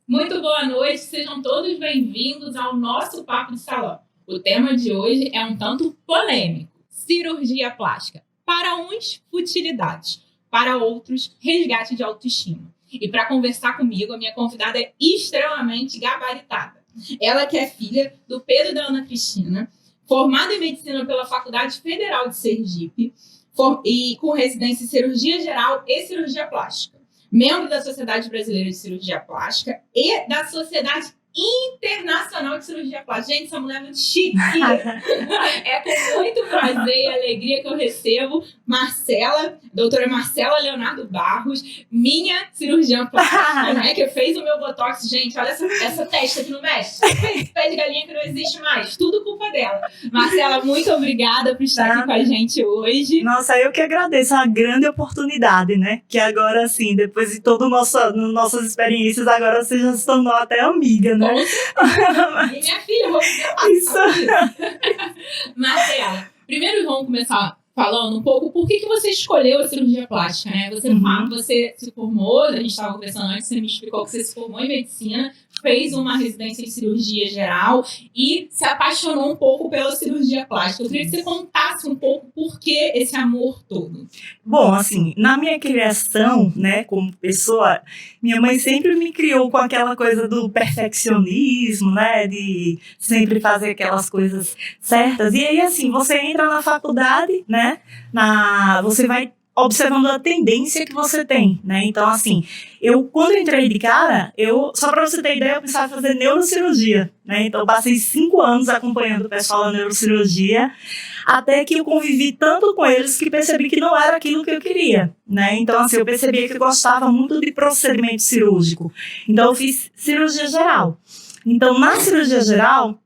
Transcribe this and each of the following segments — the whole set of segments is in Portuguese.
Muito boa noite, sejam todos bem-vindos ao nosso Papo de Salão. O tema de hoje é um tanto polêmico: cirurgia plástica. Para uns, futilidade. Para outros, resgate de autoestima. E para conversar comigo, a minha convidada é extremamente gabaritada. Ela que é filha do Pedro e da Ana Cristina, formada em medicina pela Faculdade Federal de Sergipe e com residência em cirurgia geral e cirurgia plástica. Membro da Sociedade Brasileira de Cirurgia Plástica e da Sociedade Internacional de Cirurgia Plástica. Gente, essa mulher é muito chique. É com muito prazer e alegria que eu recebo doutora Marcela Leonardo Barros, minha cirurgiã plástica, né, que fez o meu botox. Gente, olha essa testa que não mexe. Esse pé de galinha que não existe mais. Tudo culpa dela. Marcela, muito obrigada por estar aqui com a gente hoje. Nossa, eu que agradeço, a grande oportunidade, né? Que agora, assim, depois de todas nossas experiências, agora você já se tornou até amiga, né? E minha filha, vou fazer Marcela, primeiro vamos começar falando um pouco por que você escolheu a cirurgia plástica, né? Você se formou, a gente estava conversando antes, você me explicou que você se formou em medicina, fez uma residência em cirurgia geral e se apaixonou um pouco pela cirurgia plástica. Eu queria que você contasse um pouco por que esse amor todo. Bom, assim, na minha criação, né, como pessoa, minha mãe sempre me criou com aquela coisa do perfeccionismo, né, de sempre fazer aquelas coisas certas. E aí, assim, você entra na faculdade, né, você vai observando a tendência que você tem, né? Então, assim, quando eu entrei de cara, só para você ter ideia, eu pensava em fazer neurocirurgia, né? Então, eu passei 5 anos acompanhando o pessoal da neurocirurgia, até que eu convivi tanto com eles que percebi que não era aquilo que eu queria, né? Então, assim, eu percebia que eu gostava muito de procedimento cirúrgico. Então, eu fiz cirurgia geral. Então, na cirurgia geral,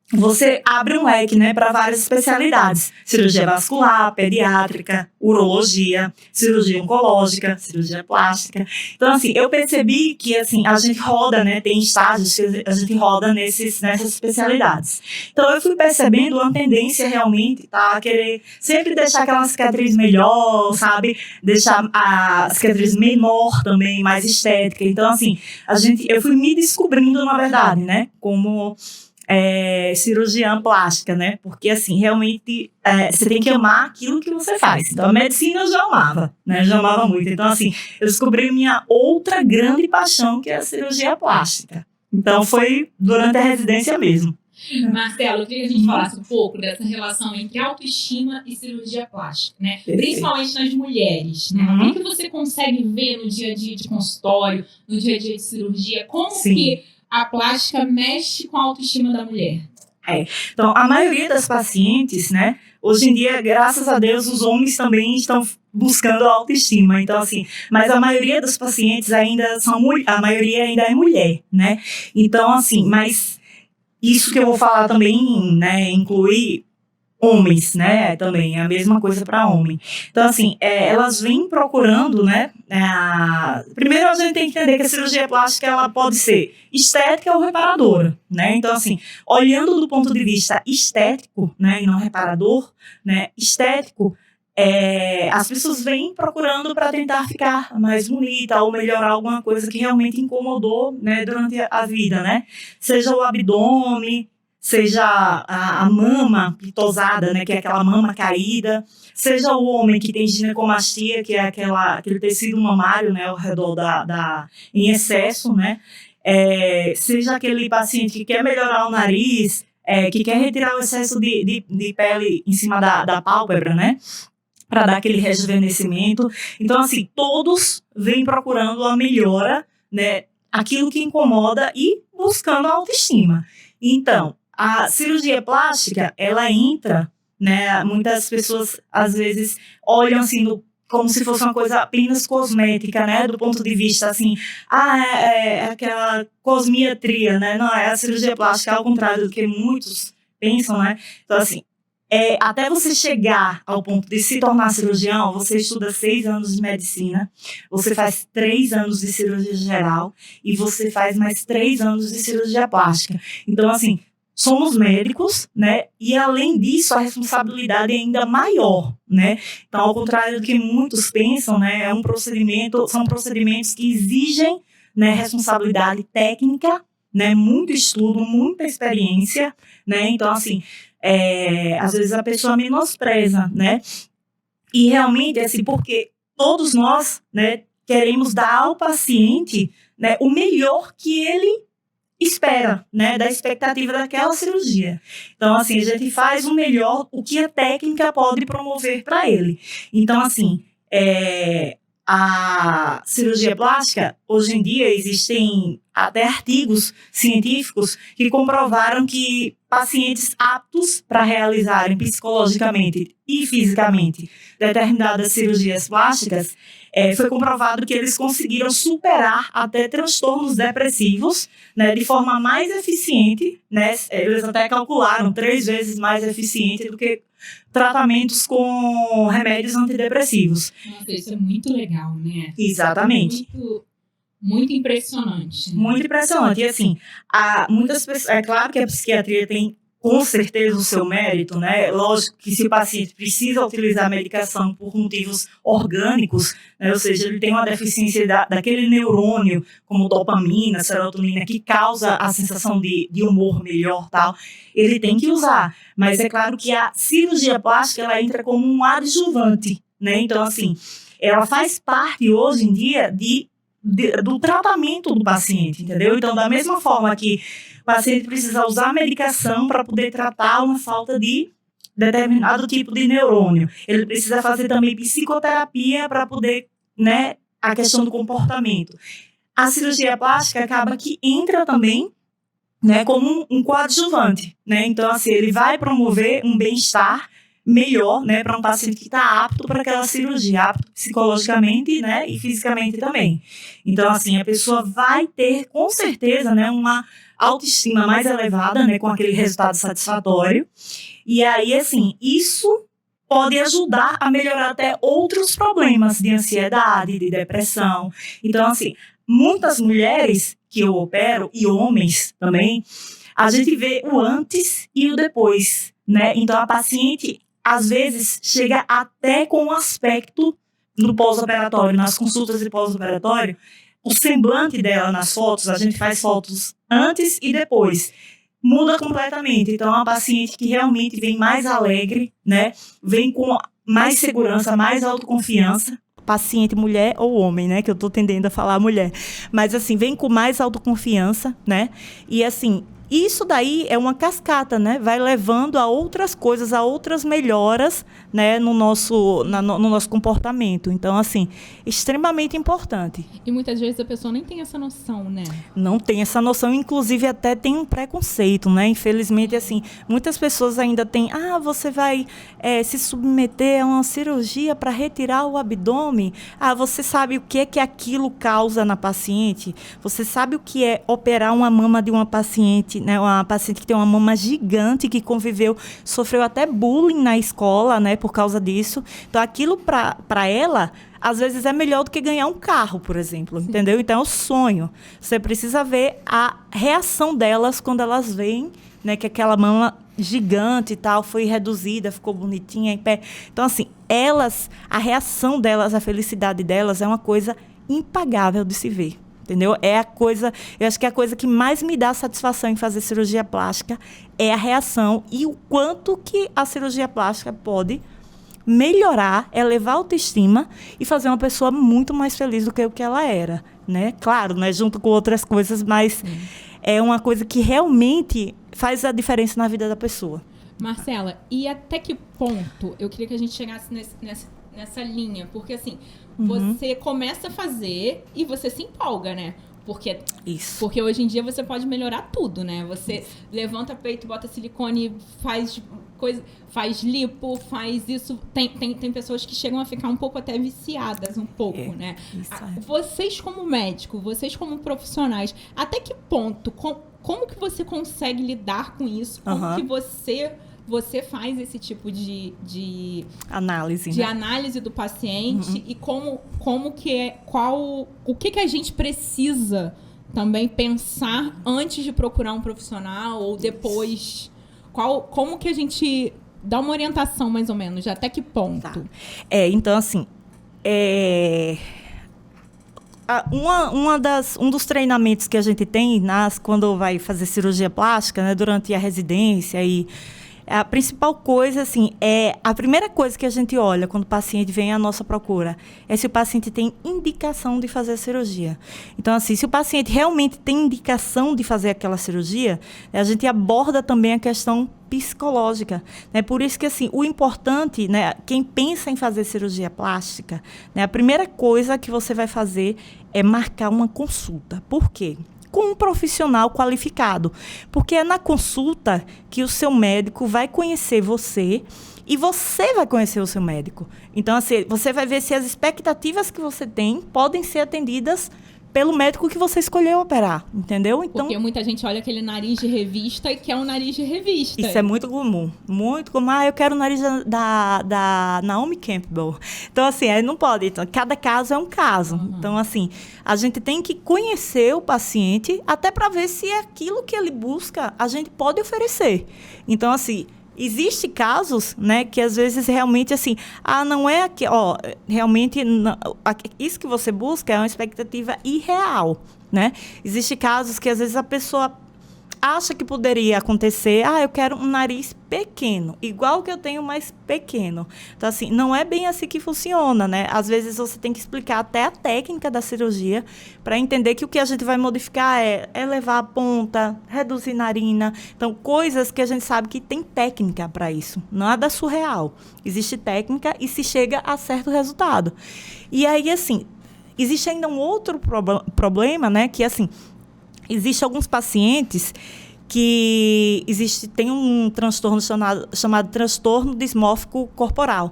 você abre um leque, né, para várias especialidades: cirurgia vascular, pediátrica, urologia, cirurgia oncológica, cirurgia plástica. Então, assim, eu percebi que, assim, a gente roda, né, tem estágios que a gente roda nessas especialidades. Então, eu fui percebendo uma tendência realmente, tá, a querer sempre deixar aquela cicatriz melhor, sabe, deixar a cicatriz menor também, mais estética. Então, assim, eu fui me descobrindo, na verdade, né, como cirurgiã plástica, né? Porque, assim, realmente você tem que amar aquilo que você faz. Então, a medicina eu já amava, né? Já amava muito. Então, assim, eu descobri minha outra grande paixão, que é a cirurgia plástica. Então, foi durante a residência mesmo. Marcelo, eu queria que a gente falasse um pouco dessa relação entre autoestima e cirurgia plástica, né? Perfeito. Principalmente nas mulheres, né? O que você consegue ver no dia a dia de consultório, no dia a dia de cirurgia? Como que a plástica mexe com a autoestima da mulher? Então, a maioria das pacientes, né, hoje em dia, graças a Deus, os homens também estão buscando a autoestima. Então, assim, mas a maioria dos pacientes a maioria ainda é mulher, né? Então, assim, mas isso que eu vou falar também, né, inclui homens, né, também, é a mesma coisa para homem. Então, assim, elas vêm procurando, né, primeiro a gente tem que entender que a cirurgia plástica, ela pode ser estética ou reparadora, né, então, assim, olhando do ponto de vista estético, né, e não reparador, né, estético, as pessoas vêm procurando para tentar ficar mais bonita ou melhorar alguma coisa que realmente incomodou, né, durante a vida, né, seja o abdômen, seja a mama pitosada, né, que é aquela mama caída, seja o homem que tem ginecomastia, que é aquele tecido mamário, né, ao redor em excesso, né, seja aquele paciente que quer melhorar o nariz, que quer retirar o excesso de pele em cima da pálpebra, né, para dar aquele rejuvenescimento. Então, assim, todos vêm procurando a melhora, né, aquilo que incomoda e buscando a autoestima. Então, a cirurgia plástica, ela entra, né, muitas pessoas às vezes olham assim como se fosse uma coisa apenas cosmética, né, do ponto de vista assim, aquela cosmetria, né, não é a cirurgia plástica, ao contrário do que muitos pensam, né, então assim, até você chegar ao ponto de se tornar cirurgião, você estuda 6 anos de medicina, você faz 3 anos de cirurgia geral e você faz mais 3 anos de cirurgia plástica. Então, assim, somos médicos, né? E além disso, a responsabilidade é ainda maior, né? Então, ao contrário do que muitos pensam, né? São procedimentos que exigem né, responsabilidade técnica, né, muito estudo, muita experiência, né, então assim, às vezes a pessoa menospreza, né, e realmente assim, porque todos nós, né, queremos dar ao paciente, né, o melhor que ele espera, né, da expectativa daquela cirurgia. Então, assim, a gente faz o melhor, o que a técnica pode promover para ele. Então, assim, a cirurgia plástica, hoje em dia, existem até artigos científicos que comprovaram que pacientes aptos para realizarem psicologicamente e fisicamente determinadas cirurgias plásticas, foi comprovado que eles conseguiram superar até transtornos depressivos, né, de forma mais eficiente, né, eles até calcularam 3 vezes mais eficiente do que tratamentos com remédios antidepressivos. Nossa, isso é muito legal, né? Exatamente. Muito impressionante. Né? Muito impressionante. E assim, muitas pessoas, é claro que a psiquiatria tem com certeza o seu mérito, né? Lógico que se o paciente precisa utilizar a medicação por motivos orgânicos, né? Ou seja, ele tem uma deficiência daquele neurônio, como dopamina, serotonina, que causa a sensação de humor melhor, tal, ele tem que usar. Mas é claro que a cirurgia plástica, ela entra como um adjuvante, né? Então, assim, ela faz parte hoje em dia do tratamento do paciente, entendeu? Então, da mesma forma que o paciente precisa usar medicação para poder tratar uma falta de determinado tipo de neurônio, ele precisa fazer também psicoterapia para poder, né, a questão do comportamento. A cirurgia plástica acaba que entra também, né, como um coadjuvante, né? Então, assim, ele vai promover um bem-estar melhor, né, para um paciente que está apto para aquela cirurgia, apto psicologicamente, né, e fisicamente também. Então, assim, a pessoa vai ter, com certeza, né, uma autoestima mais elevada, né, com aquele resultado satisfatório. E aí, assim, isso pode ajudar a melhorar até outros problemas de ansiedade, de depressão. Então, assim, muitas mulheres que eu opero, e homens também, a gente vê o antes e o depois, né? Então, a paciente às vezes chega até com um aspecto no pós-operatório, nas consultas de pós-operatório, o semblante dela nas fotos, a gente faz fotos antes e depois, muda completamente. Então, é uma paciente que realmente vem mais alegre, né? Vem com mais segurança, mais autoconfiança. Paciente mulher ou homem, né? Que eu tô tendendo a falar mulher. Mas, assim, vem com mais autoconfiança, né? E, assim, isso daí é uma cascata, né? Vai levando a outras coisas, a outras melhoras, né? No nosso comportamento. Então, assim, extremamente importante. E muitas vezes a pessoa nem tem essa noção, né? Não tem essa noção, inclusive até tem um preconceito, né? Infelizmente, assim, muitas pessoas ainda têm, você vai se submeter a uma cirurgia para retirar o abdômen? Você sabe o que é que aquilo causa na paciente? Você sabe o que é operar uma mama de uma paciente, né, uma paciente que tem uma mama gigante, que sofreu até bullying na escola, né, por causa disso. Então, aquilo para ela, às vezes é melhor do que ganhar um carro, por exemplo, Sim. Entendeu? Então, é o sonho. Você precisa ver a reação delas quando elas veem, né, que aquela mama gigante e tal foi reduzida, ficou bonitinha em pé. Então, assim, a reação delas, a felicidade delas é uma coisa impagável de se ver. Entendeu? Eu acho que a coisa que mais me dá satisfação em fazer cirurgia plástica é a reação e o quanto que a cirurgia plástica pode melhorar, elevar a autoestima e fazer uma pessoa muito mais feliz do que o que ela era, né? Claro, né? Junto com outras coisas, mas é uma coisa que realmente faz a diferença na vida da pessoa. Marcela, e até que ponto eu queria que a gente chegasse nessa linha? Porque, assim, você começa a fazer e você se empolga, né? Porque hoje em dia você pode melhorar tudo, né? Você levanta peito, bota silicone, faz lipo, faz isso. Tem pessoas que chegam a ficar um pouco até viciadas, né? Vocês como médico, vocês como profissionais, até que ponto, como que você consegue lidar com isso? Como que você faz esse tipo de análise, de análise do paciente e o que a gente precisa também pensar antes de procurar um profissional ou depois, como que a gente dá uma orientação mais ou menos, de até que ponto? Tá. Então, assim, um dos treinamentos que a gente tem quando vai fazer cirurgia plástica, né, durante a residência, e a principal coisa, assim, a primeira coisa que a gente olha quando o paciente vem à nossa procura é se o paciente tem indicação de fazer a cirurgia. Então, assim, se o paciente realmente tem indicação de fazer aquela cirurgia, a gente aborda também a questão psicológica, né? Por isso que, assim, o importante, né, quem pensa em fazer cirurgia plástica, né, a primeira coisa que você vai fazer é marcar uma consulta. Por quê? Com um profissional qualificado, porque é na consulta que o seu médico vai conhecer você e você vai conhecer o seu médico. Então, assim, você vai ver se as expectativas que você tem podem ser atendidas pelo médico que você escolheu operar, entendeu? Então, porque muita gente olha aquele nariz de revista e quer um nariz de revista. Isso é muito comum, muito comum. Eu quero o nariz da Naomi Campbell. Então, assim, aí não pode. Então, cada caso é um caso. Uhum. Então, assim, a gente tem que conhecer o paciente até para ver se é aquilo que ele busca, a gente pode oferecer. Então, assim, existem casos, né, que às vezes realmente, assim, não é aqui, realmente, não, isso que você busca é uma expectativa irreal, né? Existem casos que às vezes a pessoa acha que poderia acontecer, eu quero um nariz pequeno, igual que eu tenho, mas pequeno. Então, assim, não é bem assim que funciona, né? Às vezes você tem que explicar até a técnica da cirurgia para entender que o que a gente vai modificar é elevar a ponta, reduzir narina. Então, coisas que a gente sabe que tem técnica para isso. Nada surreal. Existe técnica e se chega a certo resultado. E aí, assim, existe ainda um outro problema, né? Que, assim, existem alguns pacientes que tem um transtorno chamado transtorno dismórfico corporal.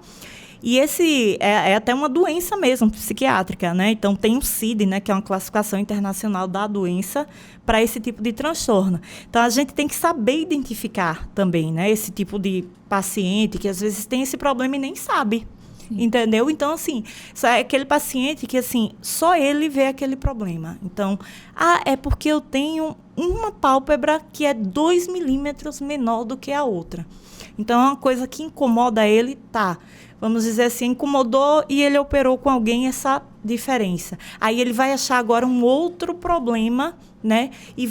E esse é até uma doença mesmo, psiquiátrica, né? Então, tem o CID, né, que é uma classificação internacional da doença para esse tipo de transtorno. Então, a gente tem que saber identificar também, né, esse tipo de paciente que às vezes tem esse problema e nem sabe. Entendeu? Então, assim, é aquele paciente que, assim, só ele vê aquele problema. Então, é porque eu tenho uma pálpebra que é 2 milímetros menor do que a outra. Então, é uma coisa que incomoda ele, vamos dizer assim, incomodou e ele operou com alguém essa diferença. Aí ele vai achar agora um outro problema, né? E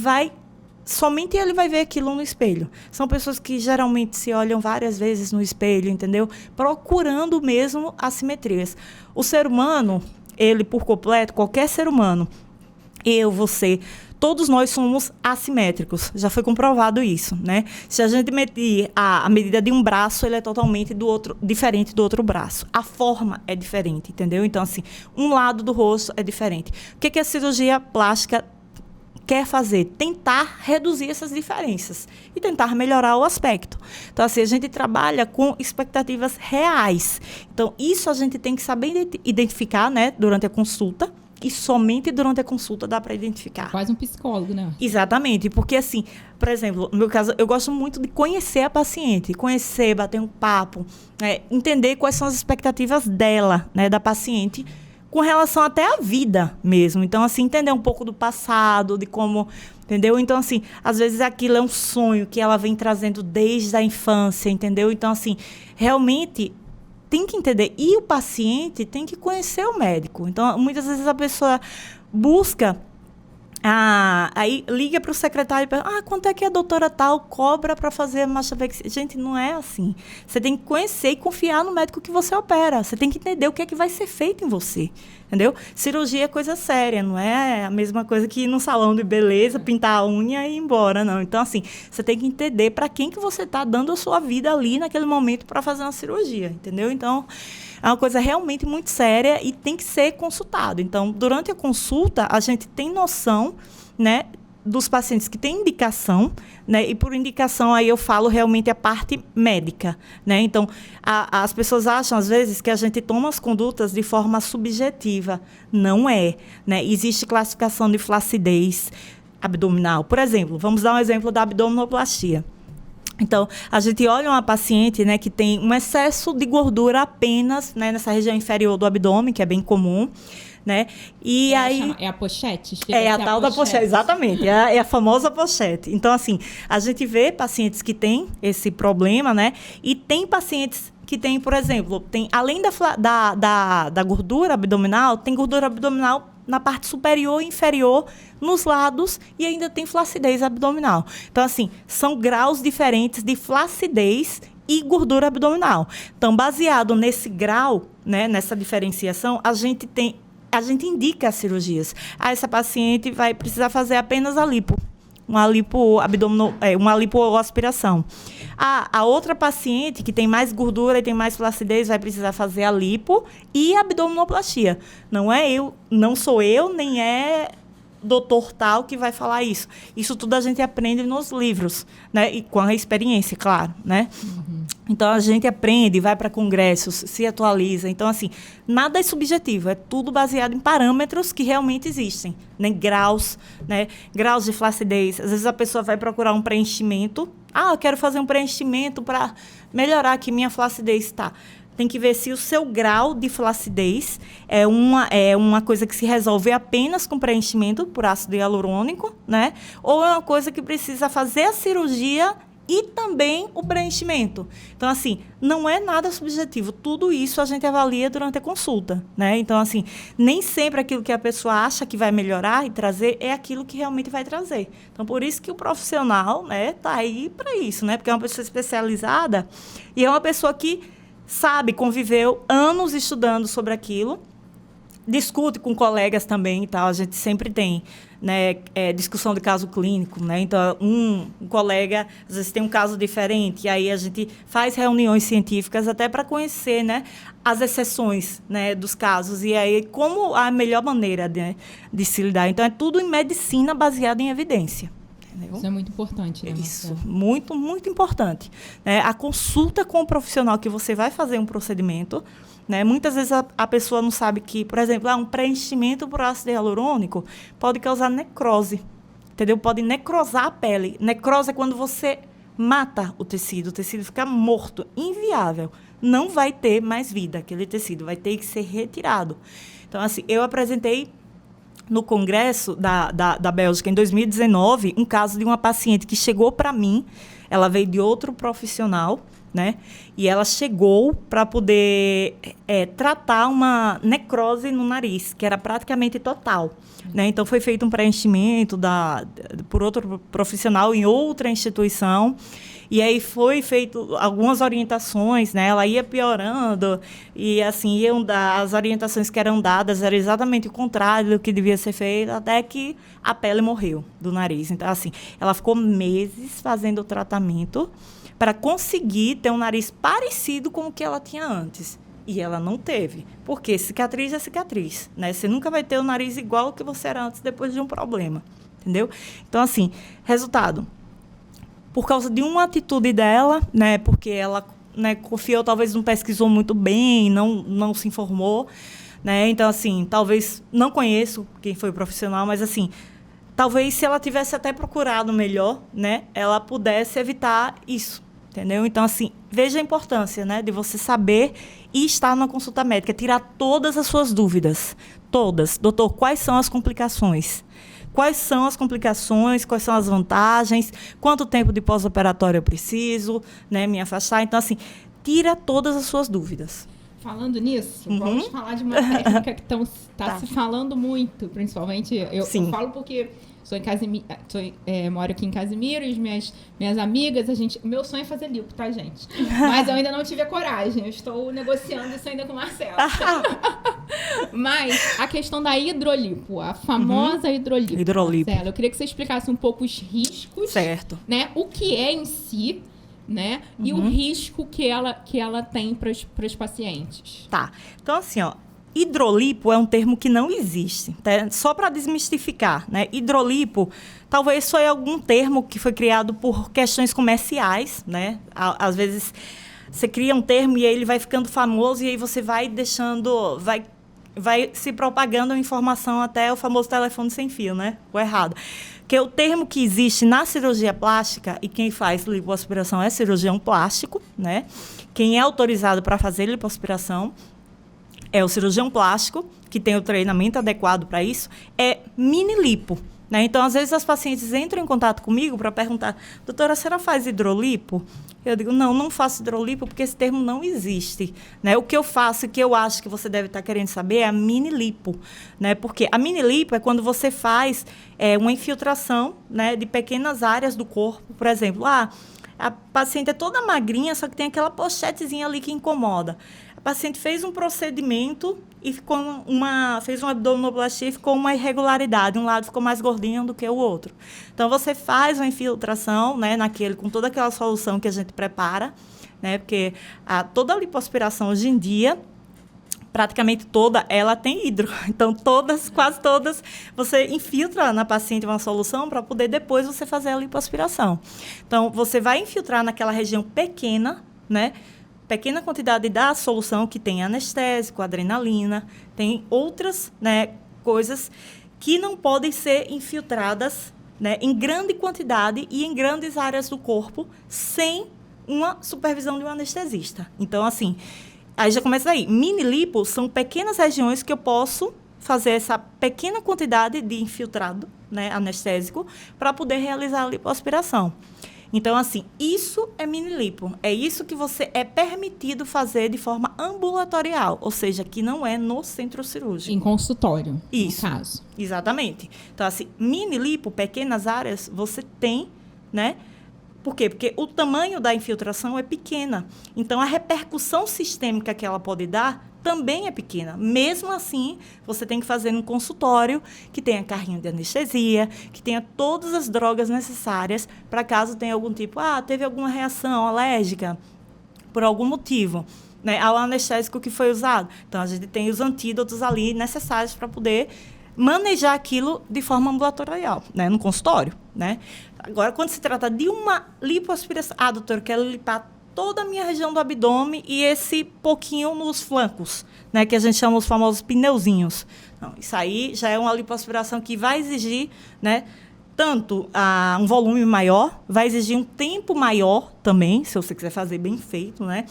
somente ele vai ver aquilo no espelho. São pessoas que geralmente se olham várias vezes no espelho, entendeu? Procurando mesmo assimetrias. O ser humano, ele por completo, qualquer ser humano, eu, você, todos nós somos assimétricos. Já foi comprovado isso, né? Se a gente medir a medida de um braço, ele é totalmente diferente do outro braço. A forma é diferente, entendeu? Então, assim, um lado do rosto é diferente. O que a cirurgia plástica quer fazer? Tentar reduzir essas diferenças e tentar melhorar o aspecto. Então, assim, a gente trabalha com expectativas reais. Então, isso a gente tem que saber identificar, né, durante a consulta, e somente durante a consulta dá para identificar. Quase um psicólogo, né? Exatamente, porque, assim, por exemplo, no meu caso, eu gosto muito de conhecer a paciente, bater um papo, entender quais são as expectativas dela, né, da paciente, com relação até à vida mesmo. Então, assim, entender um pouco do passado, de como, entendeu? Então, assim, às vezes aquilo é um sonho que ela vem trazendo desde a infância, entendeu? Então, assim, realmente tem que entender. E o paciente tem que conhecer o médico. Então, muitas vezes a pessoa busca... aí liga para o secretário e pergunta, quanto é que a doutora tal cobra para fazer a mastopexia? Gente, não é assim. Você tem que conhecer e confiar no médico que você opera. Você tem que entender o que é que vai ser feito em você, entendeu? Cirurgia é coisa séria, não é a mesma coisa que ir num salão de beleza, pintar a unha e ir embora, não. Então, assim, você tem que entender para quem que você está dando a sua vida ali naquele momento para fazer uma cirurgia, entendeu? Então, é uma coisa realmente muito séria e tem que ser consultado. Então, durante a consulta, a gente tem noção, né, dos pacientes que têm indicação, né, e por indicação aí eu falo realmente a parte médica, né? Então, as pessoas acham às vezes que a gente toma as condutas de forma subjetiva. Não é, né? Existe classificação de flacidez abdominal. Por exemplo, vamos dar um exemplo da abdominoplastia. Então, a gente olha uma paciente, né, que tem um excesso de gordura apenas, né, nessa região inferior do abdômen, que é bem comum, né? E aí... É a pochete? É a tal da pochete, exatamente. É a famosa pochete. Então, assim, a gente vê pacientes que têm esse problema, né? E tem pacientes que têm, por exemplo, além da gordura abdominal, tem gordura abdominal na parte superior e inferior, nos lados, e ainda tem flacidez abdominal. Então, assim, são graus diferentes de flacidez e gordura abdominal. Então, baseado nesse grau, né, nessa diferenciação, a gente indica as cirurgias. Essa paciente vai precisar fazer apenas a lipo. Uma lipoaspiração. A outra paciente que tem mais gordura e tem mais flacidez vai precisar fazer a lipo e abdominoplastia. Não sou eu, nem é doutor tal que vai falar isso. Isso tudo a gente aprende nos livros, né? E com a experiência, claro, né? Uhum. Então, a gente aprende, vai para congressos, se atualiza. Então, assim, nada é subjetivo, é tudo baseado em parâmetros que realmente existem, né? Graus, né? Graus de flacidez. Às vezes a pessoa vai procurar um preenchimento. Eu quero fazer um preenchimento para melhorar aqui minha flacidez. Tá. Tem que ver se o seu grau de flacidez é uma coisa que se resolve apenas com preenchimento por ácido hialurônico, né? Ou é uma coisa que precisa fazer a cirurgia e também o preenchimento. Então, assim, não é nada subjetivo. Tudo isso a gente avalia durante a consulta, né? Então, assim, nem sempre aquilo que a pessoa acha que vai melhorar e trazer é aquilo que realmente vai trazer. Então, por isso que o profissional, né, tá aí para isso, né? Porque é uma pessoa especializada e é uma pessoa que sabe, conviveu anos estudando sobre aquilo, discute com colegas também e tal. A gente sempre tem, né, discussão de caso clínico, né? Então, um colega, às vezes, tem um caso diferente, e aí a gente faz reuniões científicas até para conhecer, né, as exceções, né, dos casos, e aí como a melhor maneira de se lidar. Então, é tudo em medicina baseado em evidência. Entendeu? Isso é muito importante, né, Isso, muito, muito importante. A consulta com o profissional que você vai fazer um procedimento, né? Muitas vezes a pessoa não sabe que, por exemplo, um preenchimento por ácido hialurônico pode causar necrose, entendeu? Pode necrosar a pele. Necrose é quando você mata o tecido fica morto, inviável. Não vai ter mais vida, aquele tecido vai ter que ser retirado. Então, assim, eu apresentei no congresso da Bélgica, em 2019, um caso de uma paciente que chegou para mim, ela veio de outro profissional, né? E ela chegou para poder tratar uma necrose no nariz, que era praticamente total, né? Então, foi feito um preenchimento por outro profissional em outra instituição. E aí foi feito algumas orientações, né? Ela ia piorando e, assim, as orientações que eram dadas eram exatamente o contrário do que devia ser feito, até que a pele morreu do nariz. Então, assim, ela ficou meses fazendo o tratamento para conseguir ter um nariz parecido com o que ela tinha antes. E ela não teve. Porque cicatriz é cicatriz, né? Você nunca vai ter o nariz igual ao que você era antes, depois de um problema. Entendeu? Então, assim, resultado. Por causa de uma atitude dela, né, porque ela, né, confiou, talvez não pesquisou muito bem, não se informou, né? Então, assim, talvez, não conheço quem foi o profissional, mas, assim, talvez se ela tivesse até procurado melhor, né, ela pudesse evitar isso, entendeu? Então, assim, veja a importância, né, de você saber e estar na consulta médica, tirar todas as suas dúvidas, todas. Doutor, quais são as complicações? Quais são as complicações, quais são as vantagens, quanto tempo de pós-operatório eu preciso, né, me afastar. Então, assim, tira todas as suas dúvidas. Falando nisso, vamos falar de uma técnica que está se falando muito, principalmente. Eu falo porque sou moro aqui em Casimiro, e minhas amigas, meu sonho é fazer lipo, tá, gente? Mas eu ainda não tive a coragem, eu estou negociando isso ainda com o Marcelo. Mas a questão da hidrolipo, a famosa hidrolipo. Marcelo, eu queria que você explicasse um pouco os riscos, certo, né? O que é em si, né? E o risco que ela tem para os pacientes. Tá. Então, assim, hidrolipo é um termo que não existe, tá? Só para desmistificar, né? Hidrolipo talvez foi algum termo que foi criado por questões comerciais, né? Às vezes você cria um termo e aí ele vai ficando famoso e aí você vai deixando, vai se propagando a informação até o famoso telefone sem fio, né? O errado. Que o termo que existe na cirurgia plástica, e quem faz lipoaspiração é cirurgião plástico, né? Quem é autorizado para fazer lipoaspiração é o cirurgião plástico, que tem o treinamento adequado para isso, é mini lipo, né? Então, às vezes, as pacientes entram em contato comigo para perguntar, doutora, a senhora faz hidrolipo? Eu digo, não faço hidrolipo porque esse termo não existe, né? O que eu faço, que eu acho que você deve estar querendo saber, é a mini lipo, né? Porque a mini lipo é quando você faz uma infiltração, né, de pequenas áreas do corpo. Por exemplo, a paciente é toda magrinha, só que tem aquela pochetezinha ali que incomoda. A paciente fez um procedimento e fez uma abdominoplastia e ficou uma irregularidade. Um lado ficou mais gordinho do que o outro. Então, você faz uma infiltração, né, com toda aquela solução que a gente prepara, né, porque toda a lipoaspiração hoje em dia, praticamente toda, ela tem hidro. Então, quase todas, você infiltra na paciente uma solução para poder depois você fazer a lipoaspiração. Então, você vai infiltrar naquela região pequena, né? Pequena quantidade da solução que tem anestésico, adrenalina, tem outras, né, coisas que não podem ser infiltradas, né, em grande quantidade e em grandes áreas do corpo sem uma supervisão de um anestesista. Então, assim, aí já começa aí. Mini lipo são pequenas regiões que eu posso fazer essa pequena quantidade de infiltrado, né, anestésico, para poder realizar a lipoaspiração. Então, assim, isso é mini lipo. É isso que você é permitido fazer de forma ambulatorial, ou seja, que não é no centro cirúrgico. Em consultório, isso, no caso. Exatamente. Então, assim, mini lipo, pequenas áreas, você tem, né? Por quê? Porque o tamanho da infiltração é pequena. Então, a repercussão sistêmica que ela pode dar também é pequena. Mesmo assim, você tem que fazer num consultório que tenha carrinho de anestesia, que tenha todas as drogas necessárias para caso tenha algum tipo, teve alguma reação alérgica por algum motivo, né, ao anestésico que foi usado. Então, a gente tem os antídotos ali necessários para poder manejar aquilo de forma ambulatorial, né, no consultório, né? Agora, quando se trata de uma lipoaspiração, doutor, eu quero limpar toda a minha região do abdômen e esse pouquinho nos flancos, né, que a gente chama os famosos pneuzinhos. Não, isso aí já é uma lipoaspiração que vai exigir, né, tanto um volume maior, vai exigir um tempo maior também, se você quiser fazer bem feito, né?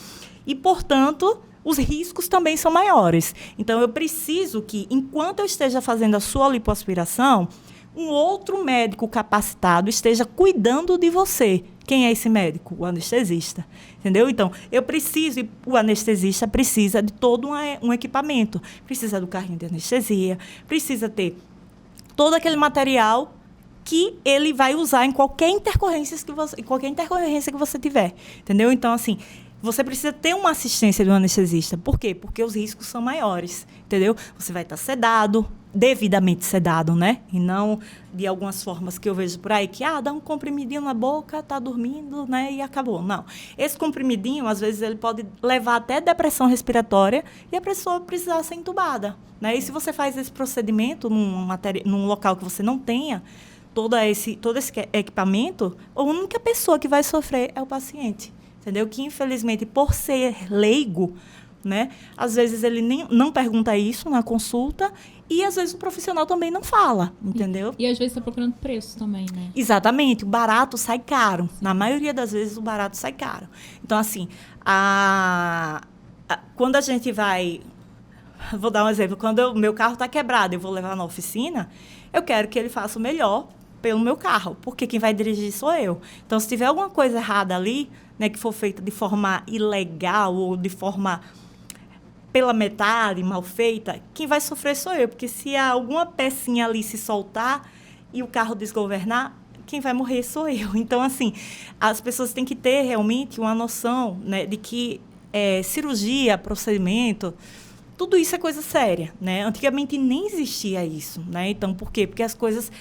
E, portanto, os riscos também são maiores. Então, eu preciso que, enquanto eu esteja fazendo a sua lipoaspiração, um outro médico capacitado esteja cuidando de você. Quem é esse médico? O anestesista. Entendeu? Então, o anestesista precisa de todo um equipamento. Precisa do carrinho de anestesia, precisa ter todo aquele material que ele vai usar em qualquer intercorrência que você tiver. Entendeu? Então, assim, você precisa ter uma assistência do anestesista. Por quê? Porque os riscos são maiores, entendeu? Você vai estar sedado, devidamente sedado, né? E não de algumas formas que eu vejo por aí, que dá um comprimidinho na boca, tá dormindo, né? E acabou. Não. Esse comprimidinho, às vezes, ele pode levar até depressão respiratória e a pessoa precisar ser entubada, né? E se você faz esse procedimento num local que você não tenha todo esse equipamento, a única pessoa que vai sofrer é o paciente. Entendeu? Que, infelizmente, por ser leigo, né, às vezes ele não pergunta isso na consulta e, às vezes, o profissional também não fala, entendeu? E às vezes está procurando preço também, né? Exatamente. O barato sai caro. Sim. Na maioria das vezes, o barato sai caro. Então, assim, quando a gente vai... Vou dar um exemplo. Quando o meu carro está quebrado, eu vou levar na oficina, eu quero que ele faça o melhor pelo meu carro, porque quem vai dirigir sou eu. Então, se tiver alguma coisa errada ali, né, que for feita de forma ilegal ou de forma pela metade, mal feita, quem vai sofrer sou eu, porque se alguma pecinha ali se soltar e o carro desgovernar, quem vai morrer sou eu. Então, assim, as pessoas têm que ter realmente uma noção, né, de que cirurgia, procedimento, tudo isso é coisa séria, né? Antigamente nem existia isso, né? Então, por quê? Porque as coisas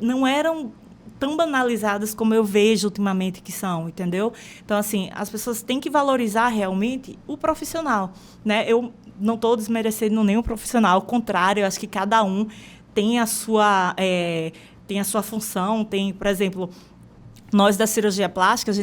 não eram tão banalizadas como eu vejo ultimamente que são, entendeu? Então, assim, as pessoas têm que valorizar realmente o profissional, né? Eu não estou desmerecendo nenhum profissional, ao contrário, eu acho que cada um tem a sua função, tem, por exemplo... Nós, da cirurgia plástica,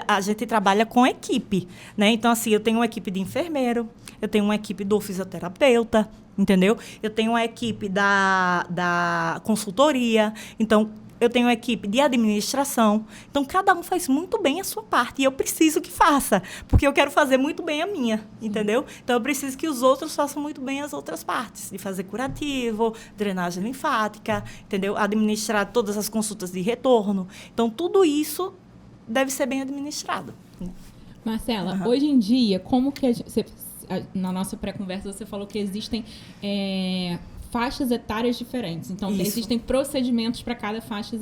a gente trabalha com equipe, né? Então, assim, eu tenho uma equipe de enfermeiro, eu tenho uma equipe do fisioterapeuta, entendeu? Eu tenho uma equipe da consultoria, então, eu tenho uma equipe de administração. Então, cada um faz muito bem a sua parte e eu preciso que faça, porque eu quero fazer muito bem a minha, entendeu? Então, eu preciso que os outros façam muito bem as outras partes, de fazer curativo, drenagem linfática, entendeu? Administrar todas as consultas de retorno. Então, tudo isso deve ser bem administrado. Marcela, hoje em dia, como que na nossa pré-conversa você falou que existem faixas etárias diferentes. Então, existem procedimentos para cada faixa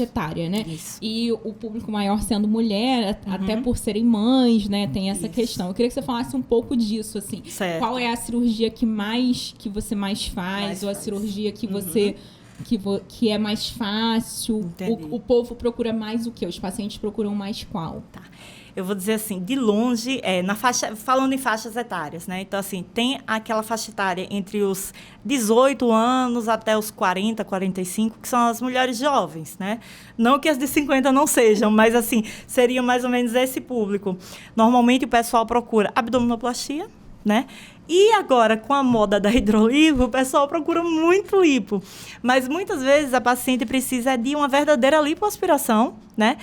etária, né? Isso. E o público maior sendo mulher, até por serem mães, né? Tem essa questão. Eu queria que você falasse um pouco disso, assim. Certo. Qual é a cirurgia que você mais faz? Ou a cirurgia que você... Que é mais fácil? O povo procura mais o quê? Os pacientes procuram mais qual? Tá. Eu vou dizer assim, de longe, falando em faixas etárias, né? Então, assim, tem aquela faixa etária entre os 18 anos até os 40, 45, que são as mulheres jovens, né? Não que as de 50 não sejam, mas, assim, seria mais ou menos esse público. Normalmente, o pessoal procura abdominoplastia, né? E agora, com a moda da hidrolipo, o pessoal procura muito lipo. Mas, muitas vezes, a paciente precisa de uma verdadeira lipoaspiração, né?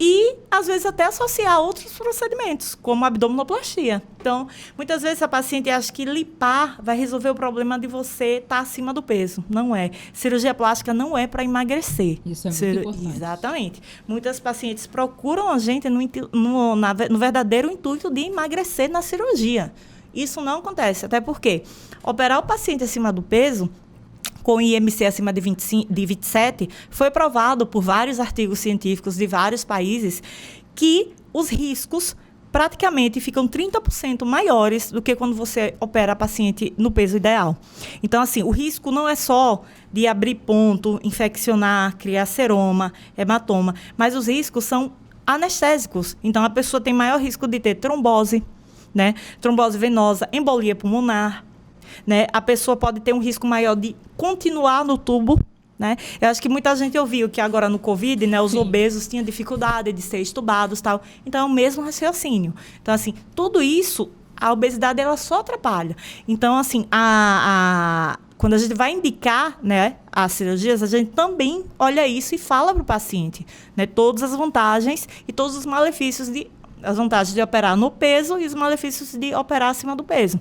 E, às vezes, até associar outros procedimentos, como a abdominoplastia. Então, muitas vezes a paciente acha que lipar vai resolver o problema de você estar acima do peso. Não é. Cirurgia plástica não é para emagrecer. Isso é muito importante. Exatamente. Muitas pacientes procuram a gente no verdadeiro intuito de emagrecer na cirurgia. Isso não acontece, até porque operar o paciente acima do peso, com IMC acima de 27, foi provado por vários artigos científicos de vários países que os riscos praticamente ficam 30% maiores do que quando você opera a paciente no peso ideal. Então, assim, o risco não é só de abrir ponto, infeccionar, criar seroma, hematoma, mas os riscos são anestésicos. Então, a pessoa tem maior risco de ter trombose, né? Trombose venosa, embolia pulmonar, né? A pessoa pode ter um risco maior de continuar no tubo, né? Eu acho que muita gente ouviu que agora no Covid, né, os obesos tinham dificuldade de ser estubados, tal. Então, é o mesmo raciocínio. Então, assim, tudo isso, a obesidade, ela só atrapalha. Então, assim, quando a gente vai indicar, né, as cirurgias, a gente também olha isso e fala para o paciente, né, todas as vantagens e todos os malefícios as vantagens de operar no peso e os malefícios de operar acima do peso.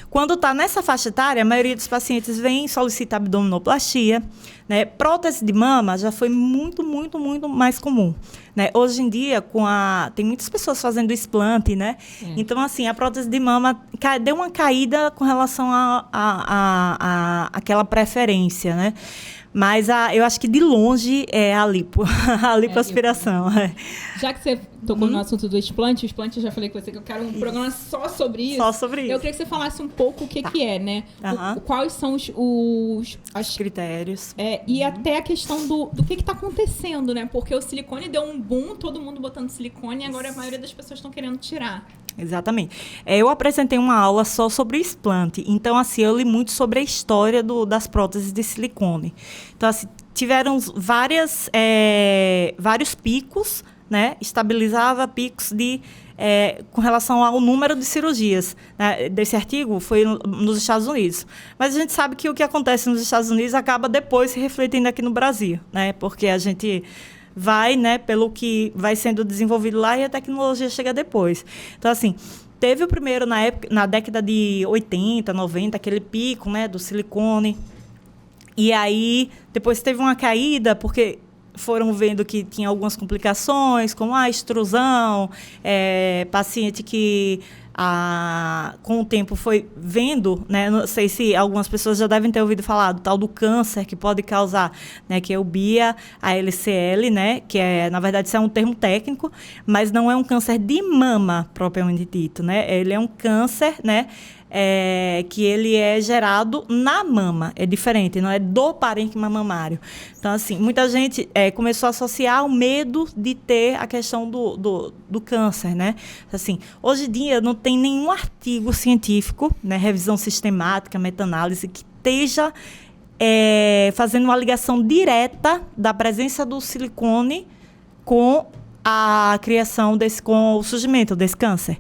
Quando está nessa faixa etária, a maioria dos pacientes vem e solicita abdominoplastia, né? Prótese de mama já foi muito, muito, muito mais comum, né? Hoje em dia, tem muitas pessoas fazendo explante, né? Então, assim, a prótese de mama deu uma caída com relação àquela preferência, né? Mas eu acho que de longe é a lipoaspiração. Já que você tocou no assunto do explante, o explante eu já falei com você que eu quero um programa só sobre isso. Só sobre isso. Eu queria que você falasse um pouco o que é, né? Quais são os critérios. E até a questão do que está acontecendo, né? Porque o silicone deu um boom, todo mundo botando silicone, e agora a maioria das pessoas estão querendo tirar. Exatamente. Eu apresentei uma aula só sobre explante. Então, assim, eu li muito sobre a história das próteses de silicone. Então, assim, tiveram vários picos, né? Estabilizava picos com relação ao número de cirurgias, né? Desse artigo foi nos Estados Unidos. Mas a gente sabe que o que acontece nos Estados Unidos acaba depois se refletindo aqui no Brasil, né? Porque a gente vai, né, pelo que vai sendo desenvolvido lá e a tecnologia chega depois. Então, assim, teve o primeiro na década de 80, 90, aquele pico, né, do silicone. E aí, depois teve uma caída, porque foram vendo que tinha algumas complicações, como a extrusão, paciente que com o tempo foi vendo, né, não sei se algumas pessoas já devem ter ouvido falar do tal do câncer que pode causar, né, que é o BIA, a LCL, né, que na verdade isso é um termo técnico, mas não é um câncer de mama propriamente dito, né, ele é um câncer, né, que ele é gerado na mama, é diferente, não é do parênquima mamário. Então, assim, muita gente começou a associar o medo de ter a questão do câncer, né? Assim, hoje em dia não tem nenhum artigo científico, né, revisão sistemática, meta-análise, que esteja fazendo uma ligação direta da presença do silicone com a criação com o surgimento desse câncer.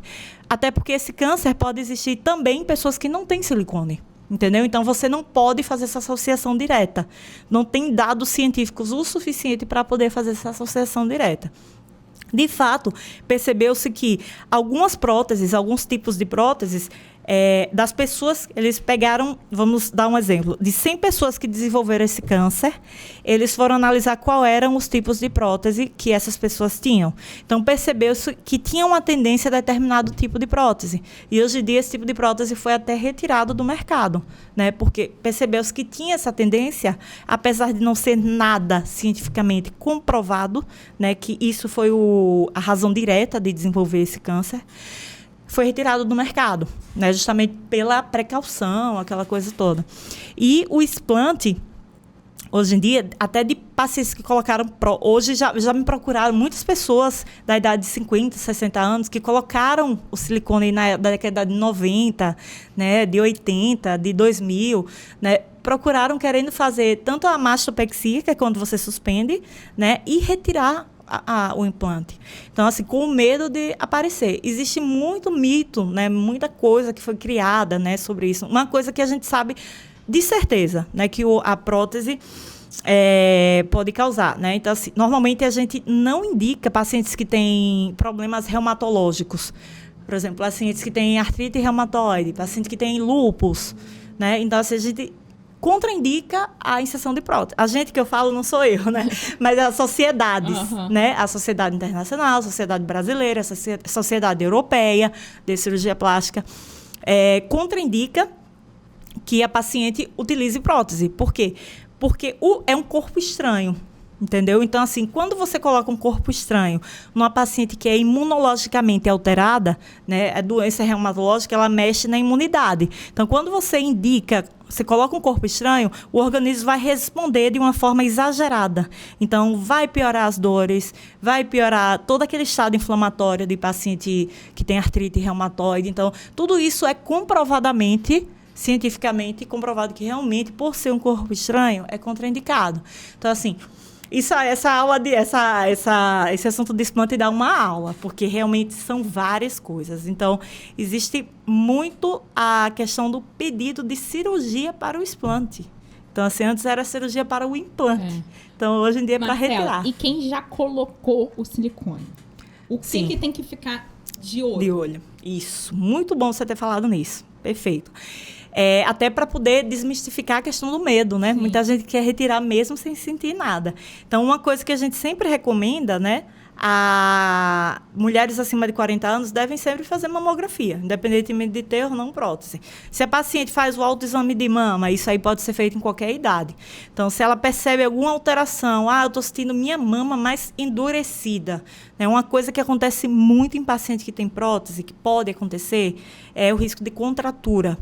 Até porque esse câncer pode existir também em pessoas que não têm silicone, entendeu? Então, você não pode fazer essa associação direta. Não tem dados científicos o suficiente para poder fazer essa associação direta. De fato, percebeu-se que alguns tipos de próteses, das pessoas, eles pegaram, vamos dar um exemplo, de 100 pessoas que desenvolveram esse câncer, eles foram analisar quais eram os tipos de prótese que essas pessoas tinham. Então, percebeu-se que tinha uma tendência a determinado tipo de prótese. E hoje em dia, esse tipo de prótese foi até retirado do mercado, né? Porque percebeu-se que tinha essa tendência, apesar de não ser nada cientificamente comprovado, né, que isso foi a razão direta de desenvolver esse câncer, foi retirado do mercado, né, justamente pela precaução, aquela coisa toda. E o explante, hoje em dia, até de pacientes que colocaram... Hoje já me procuraram muitas pessoas da idade de 50, 60 anos que colocaram o silicone na década de 90, né, de 80, de 2000, né, procuraram querendo fazer tanto a mastopexia, que é quando você suspende, né, e retirar o implante. Então, assim, com medo de aparecer. Existe muito mito, né, muita coisa que foi criada, né, sobre isso. Uma coisa que a gente sabe de certeza, né, que a prótese pode causar, né? Então, assim, normalmente a gente não indica pacientes que têm problemas reumatológicos. Por exemplo, pacientes que têm artrite reumatoide, pacientes que têm lúpus, né? Então, assim, a gente contraindica a inserção de prótese. A gente que eu falo não sou eu, né? Mas as sociedades, né? A Sociedade Internacional, a Sociedade Brasileira, a Sociedade Europeia de Cirurgia Plástica, contraindica que a paciente utilize prótese. Por quê? Porque é um corpo estranho, entendeu? Então, assim, quando você coloca um corpo estranho numa paciente que é imunologicamente alterada, né, a doença reumatológica, ela mexe na imunidade. Então, quando você coloca um corpo estranho, o organismo vai responder de uma forma exagerada. Então, vai piorar as dores, vai piorar todo aquele estado inflamatório de paciente que tem artrite reumatoide. Então, tudo isso é comprovadamente, cientificamente comprovado que realmente, por ser um corpo estranho, é contraindicado. Então, assim, esse assunto de explante dá uma aula, porque realmente são várias coisas. Então, existe muito a questão do pedido de cirurgia para o explante. Então, assim, antes era cirurgia para o implante. Então, hoje em dia é para retirar. E quem já colocou o silicone? O que tem que ficar de olho? De olho. Isso. Muito bom você ter falado nisso. Perfeito. Até para poder desmistificar a questão do medo, né? Sim. Muita gente quer retirar mesmo sem sentir nada. Então, uma coisa que a gente sempre recomenda, né? Mulheres acima de 40 anos devem sempre fazer mamografia, independentemente de ter ou não prótese. Se a paciente faz o autoexame de mama, isso aí pode ser feito em qualquer idade. Então, se ela percebe alguma alteração, eu estou sentindo minha mama mais endurecida. É uma coisa que acontece muito em paciente que tem prótese, que pode acontecer, é o risco de contratura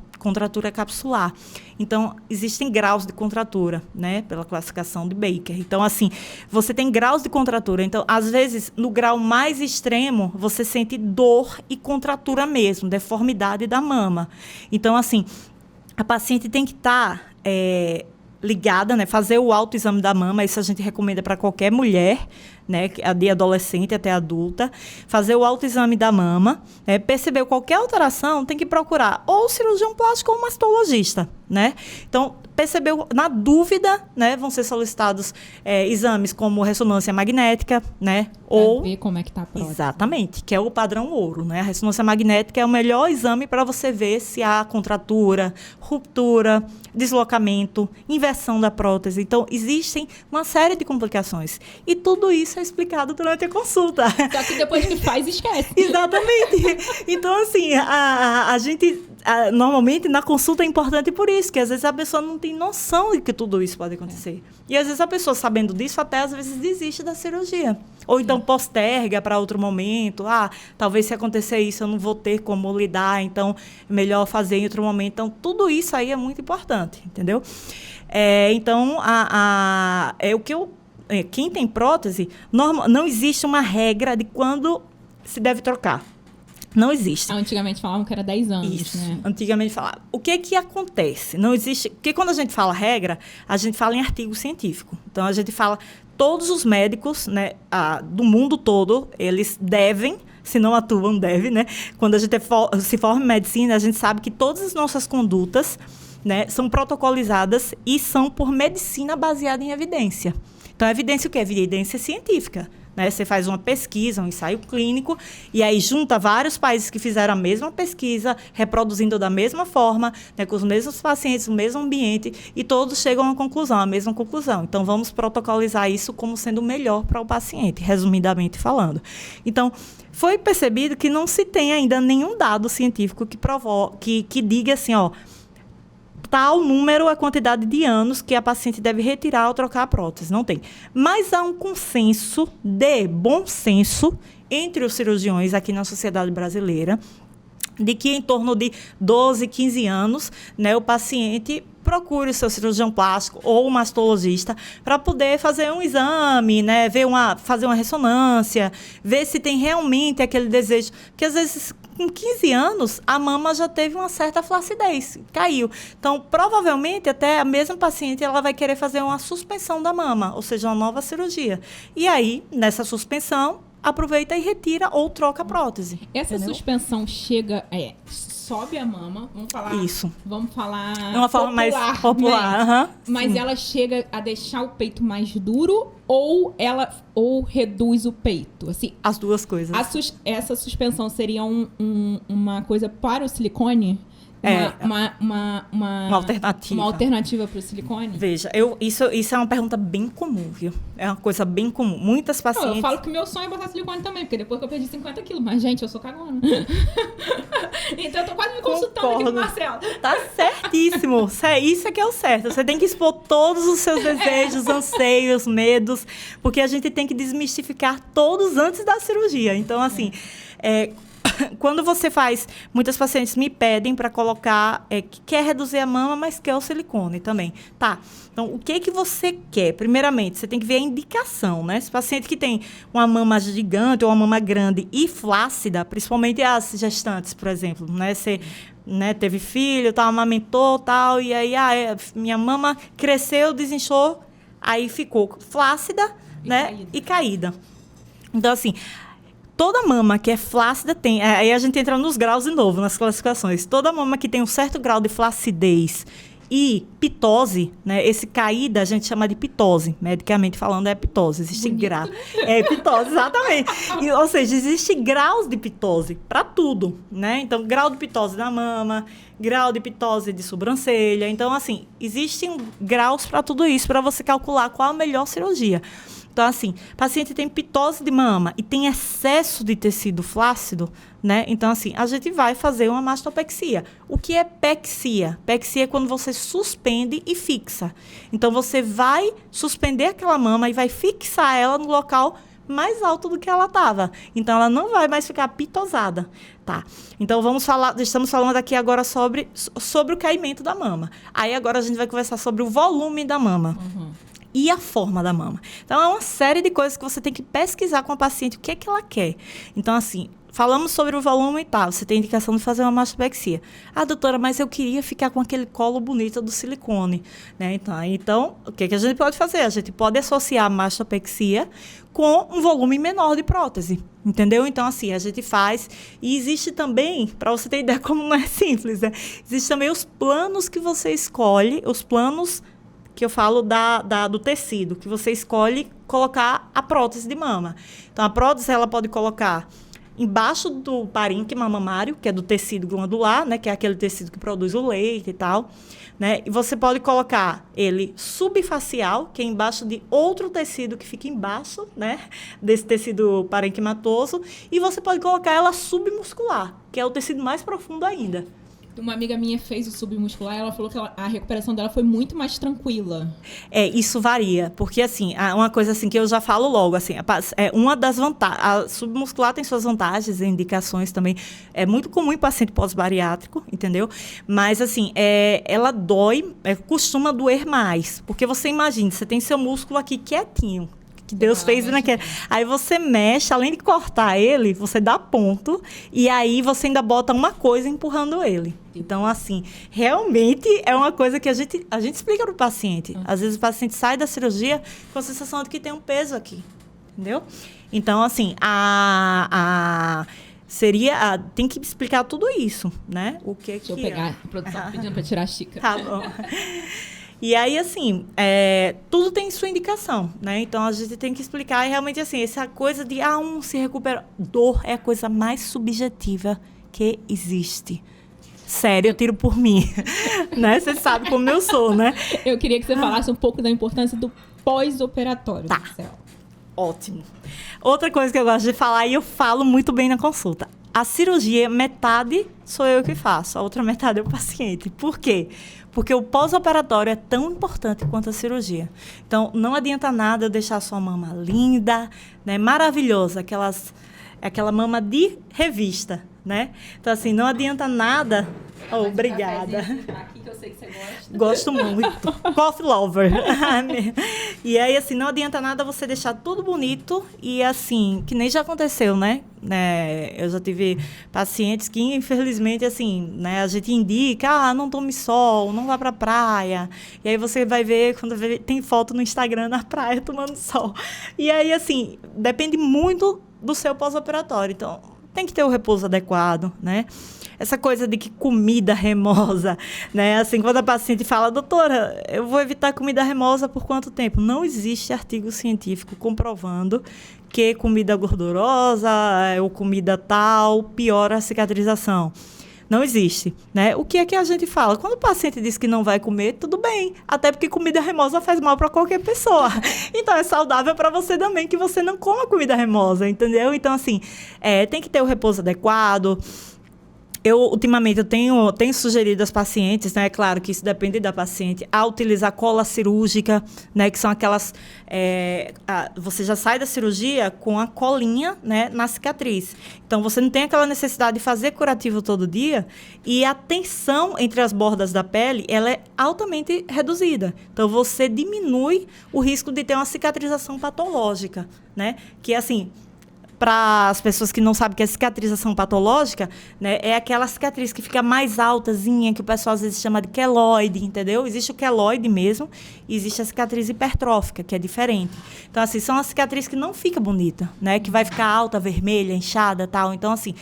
capsular. Então, existem graus de contratura, né, pela classificação de Baker. Então, assim, você tem graus de contratura. Então, às vezes, no grau mais extremo, você sente dor e contratura mesmo, deformidade da mama. Então, assim, a paciente tem que estar ligada, né, fazer o autoexame da mama, isso a gente recomenda para qualquer mulher, né, de adolescente até adulta, fazer o autoexame da mama, perceber qualquer alteração, tem que procurar ou cirurgião plástico ou mastologista, né? Então, percebeu, na dúvida, né, vão ser solicitados exames como ressonância magnética, né? Ou ver como é que tá a prótese. Exatamente, que é o padrão ouro, né? A ressonância magnética é o melhor exame para você ver se há contratura, ruptura, deslocamento, inversão da prótese. Então, existem uma série de complicações. E tudo isso é explicado durante a consulta. Só que depois que faz, esquece. Exatamente. Então, assim, a gente... normalmente, na consulta é importante por isso, que às vezes a pessoa não tem noção de que tudo isso pode acontecer. E às vezes a pessoa, sabendo disso, até às vezes desiste da cirurgia. Ou então posterga para outro momento. Talvez se acontecer isso eu não vou ter como lidar, então é melhor fazer em outro momento. Então, tudo isso aí é muito importante, entendeu? Então, quem tem prótese, não existe uma regra de quando se deve trocar. Não existe. Antigamente falavam que era 10 anos, isso, né? Antigamente falavam. O que acontece? Não existe... Porque quando a gente fala regra, a gente fala em artigo científico. Então, a gente fala... Todos os médicos, né, do mundo todo, eles devem, se não atuam, devem, né? Quando a gente se forma em medicina, a gente sabe que todas as nossas condutas, né, são protocolizadas e são por medicina baseada em evidência. Então, a evidência o quê? Evidência científica. né? Você faz uma pesquisa, um ensaio clínico, e aí junta vários países que fizeram a mesma pesquisa, reproduzindo da mesma forma, né, com os mesmos pacientes, o mesmo ambiente, e todos chegam a uma conclusão, a mesma conclusão. Então, vamos protocolizar isso como sendo o melhor para o paciente, resumidamente falando. Então, foi percebido que não se tem ainda nenhum dado científico que diga assim, ó, tal número é a quantidade de anos que a paciente deve retirar ou trocar a prótese. Não tem. Mas há um consenso de bom senso entre os cirurgiões aqui na sociedade brasileira de que em torno de 12, 15 anos, né, o paciente procure o seu cirurgião plástico ou o mastologista para poder fazer um exame, né, fazer uma ressonância, ver se tem realmente aquele desejo. Porque, às vezes, com 15 anos, a mama já teve uma certa flacidez, caiu. Então, provavelmente, até a mesma paciente ela vai querer fazer uma suspensão da mama, ou seja, uma nova cirurgia. E aí, nessa suspensão, aproveita e retira ou troca a prótese. Essa entendeu? Suspensão sobe a mama, vamos falar. Isso. Vamos falar. É uma forma mais popular. Mas ela chega a deixar o peito mais duro ou reduz o peito? Assim, as duas coisas. Essa suspensão seria uma coisa para o silicone? Uma alternativa. Uma alternativa para o silicone? Veja, isso é uma pergunta bem comum, viu? É uma coisa bem comum. Muitas pacientes... Eu falo que meu sonho é botar silicone também, porque depois que eu perdi 50 quilos. Mas, gente, eu sou cagona. Então, eu tô quase me consultando aqui com o Marcelo. Tá certíssimo. Isso é que é o certo. Você tem que expor todos os seus desejos, anseios, medos, porque a gente tem que desmistificar todos antes da cirurgia. Então, assim... Quando você faz, muitas pacientes me pedem para colocar, que quer reduzir a mama, mas quer o silicone também. Tá, então o que você quer? Primeiramente, você tem que ver a indicação, né? Esse paciente que tem uma mama gigante ou uma mama grande e flácida, principalmente as gestantes, por exemplo, né? Você teve filho, tal, amamentou, tal, e aí minha mama cresceu, desinchou, aí ficou flácida, né? E caída. Então, assim... Toda mama que é flácida tem... Aí a gente entra nos graus de novo, nas classificações. Toda mama que tem um certo grau de flacidez e pitose, né? Esse caída a gente chama de pitose. Medicamente falando, é pitose. Existe grau. É pitose, exatamente. Ou seja, existe graus de pitose para tudo, né? Então, grau de pitose na mama, grau de pitose de sobrancelha. Então, assim, existem graus para tudo isso, para você calcular qual a melhor cirurgia. Então, assim, paciente tem pitose de mama e tem excesso de tecido flácido, né? Então, assim, a gente vai fazer uma mastopexia. O que é pexia? Pexia é quando você suspende e fixa. Então, você vai suspender aquela mama e vai fixar ela no local mais alto do que ela estava. Então, ela não vai mais ficar pitosada, tá? Então, estamos falando aqui agora sobre o caimento da mama. Aí, agora a gente vai conversar sobre o volume da mama. Uhum. E a forma da mama. Então, é uma série de coisas que você tem que pesquisar com a paciente, o que é que ela quer. Então, assim, falamos sobre o volume e tal, você tem indicação de fazer uma mastopexia. Ah, doutora, mas eu queria ficar com aquele colo bonito do silicone, né? Então, o que a gente pode fazer? A gente pode associar a mastopexia com um volume menor de prótese, entendeu? Então, assim, a gente faz. E existe também, para você ter ideia como não é simples, né? Existe também os planos que você escolhe, os planos... que eu falo do tecido, que você escolhe colocar a prótese de mama. Então, a prótese, ela pode colocar embaixo do parênquima mamário, que é do tecido glandular, né, que é aquele tecido que produz o leite e tal, né? E você pode colocar ele subfacial, que é embaixo de outro tecido que fica embaixo, né, desse tecido parenquimatoso, e você pode colocar ela submuscular, que é o tecido mais profundo ainda. Uma amiga minha fez o submuscular e ela falou que a recuperação dela foi muito mais tranquila. Isso varia, porque assim, uma coisa assim que eu já falo logo, assim, uma das vantagens, a submuscular tem suas vantagens e indicações também, é muito comum em paciente pós-bariátrico, entendeu? Mas assim, ela dói, costuma doer mais, porque você imagina, você tem seu músculo aqui quietinho, que Deus fez naquele. Aí você mexe, além de cortar ele, você dá ponto e aí você ainda bota uma coisa empurrando ele. Então, assim, realmente é uma coisa que a gente explica para o paciente. Às vezes o paciente sai da cirurgia com a sensação de que tem um peso aqui, entendeu? Então, assim, tem que explicar tudo isso, né? Deixa eu pegar a produção pedindo para tirar a xícara. Tá bom. E aí, assim, tudo tem sua indicação, né? Então, a gente tem que explicar. E realmente, assim, essa coisa de, se recupera. Dor é a coisa mais subjetiva que existe. Sério, eu tiro por mim. Né? Você sabe como eu sou, né? Eu queria que você falasse um pouco da importância do pós-operatório. Tá. Ótimo. Outra coisa que eu gosto de falar, e eu falo muito bem na consulta. A cirurgia, metade sou eu que faço, a outra metade é o paciente. Por quê? Porque o pós-operatório é tão importante quanto a cirurgia. Então, não adianta nada eu deixar a sua mama linda, né, maravilhosa, aquela mama de revista, né? Então, assim, não adianta nada... Oh, obrigada. Aqui que eu sei que você gosta. Gosto muito. Coffee lover. E aí, assim, não adianta nada você deixar tudo bonito e, assim, que nem já aconteceu, né? Eu já tive pacientes que, infelizmente, assim, né? A gente indica, não tome sol, não vá pra praia. E aí você vai ver, quando tem foto no Instagram na praia tomando sol. E aí, assim, depende muito do seu pós-operatório. Então, tem que ter o repouso adequado, né? Essa coisa de que comida remosa, né? Assim, quando a paciente fala, doutora, eu vou evitar comida remosa por quanto tempo? Não existe artigo científico comprovando que comida gordurosa ou comida tal piora a cicatrização. Não existe, né? O que é que a gente fala? Quando o paciente diz que não vai comer, tudo bem. Até porque comida remosa faz mal para qualquer pessoa. Então, é saudável para você também que você não coma comida remosa, entendeu? Então, assim, tem que ter o repouso adequado. Ultimamente, eu tenho sugerido às pacientes, né? É claro que isso depende da paciente, a utilizar cola cirúrgica, né? Que são aquelas... você já sai da cirurgia com a colinha, né, na cicatriz. Então, você não tem aquela necessidade de fazer curativo todo dia e a tensão entre as bordas da pele, ela é altamente reduzida. Então, você diminui o risco de ter uma cicatrização patológica, né? Que, assim... Para as pessoas que não sabem o que é cicatrização patológica, né, é aquela cicatriz que fica mais altazinha, que o pessoal às vezes chama de queloide, entendeu? Existe o queloide mesmo, e existe a cicatriz hipertrófica, que é diferente. Então, assim, são as cicatrizes que não fica bonita, né, que vai ficar alta, vermelha, inchada, tal. Então, assim,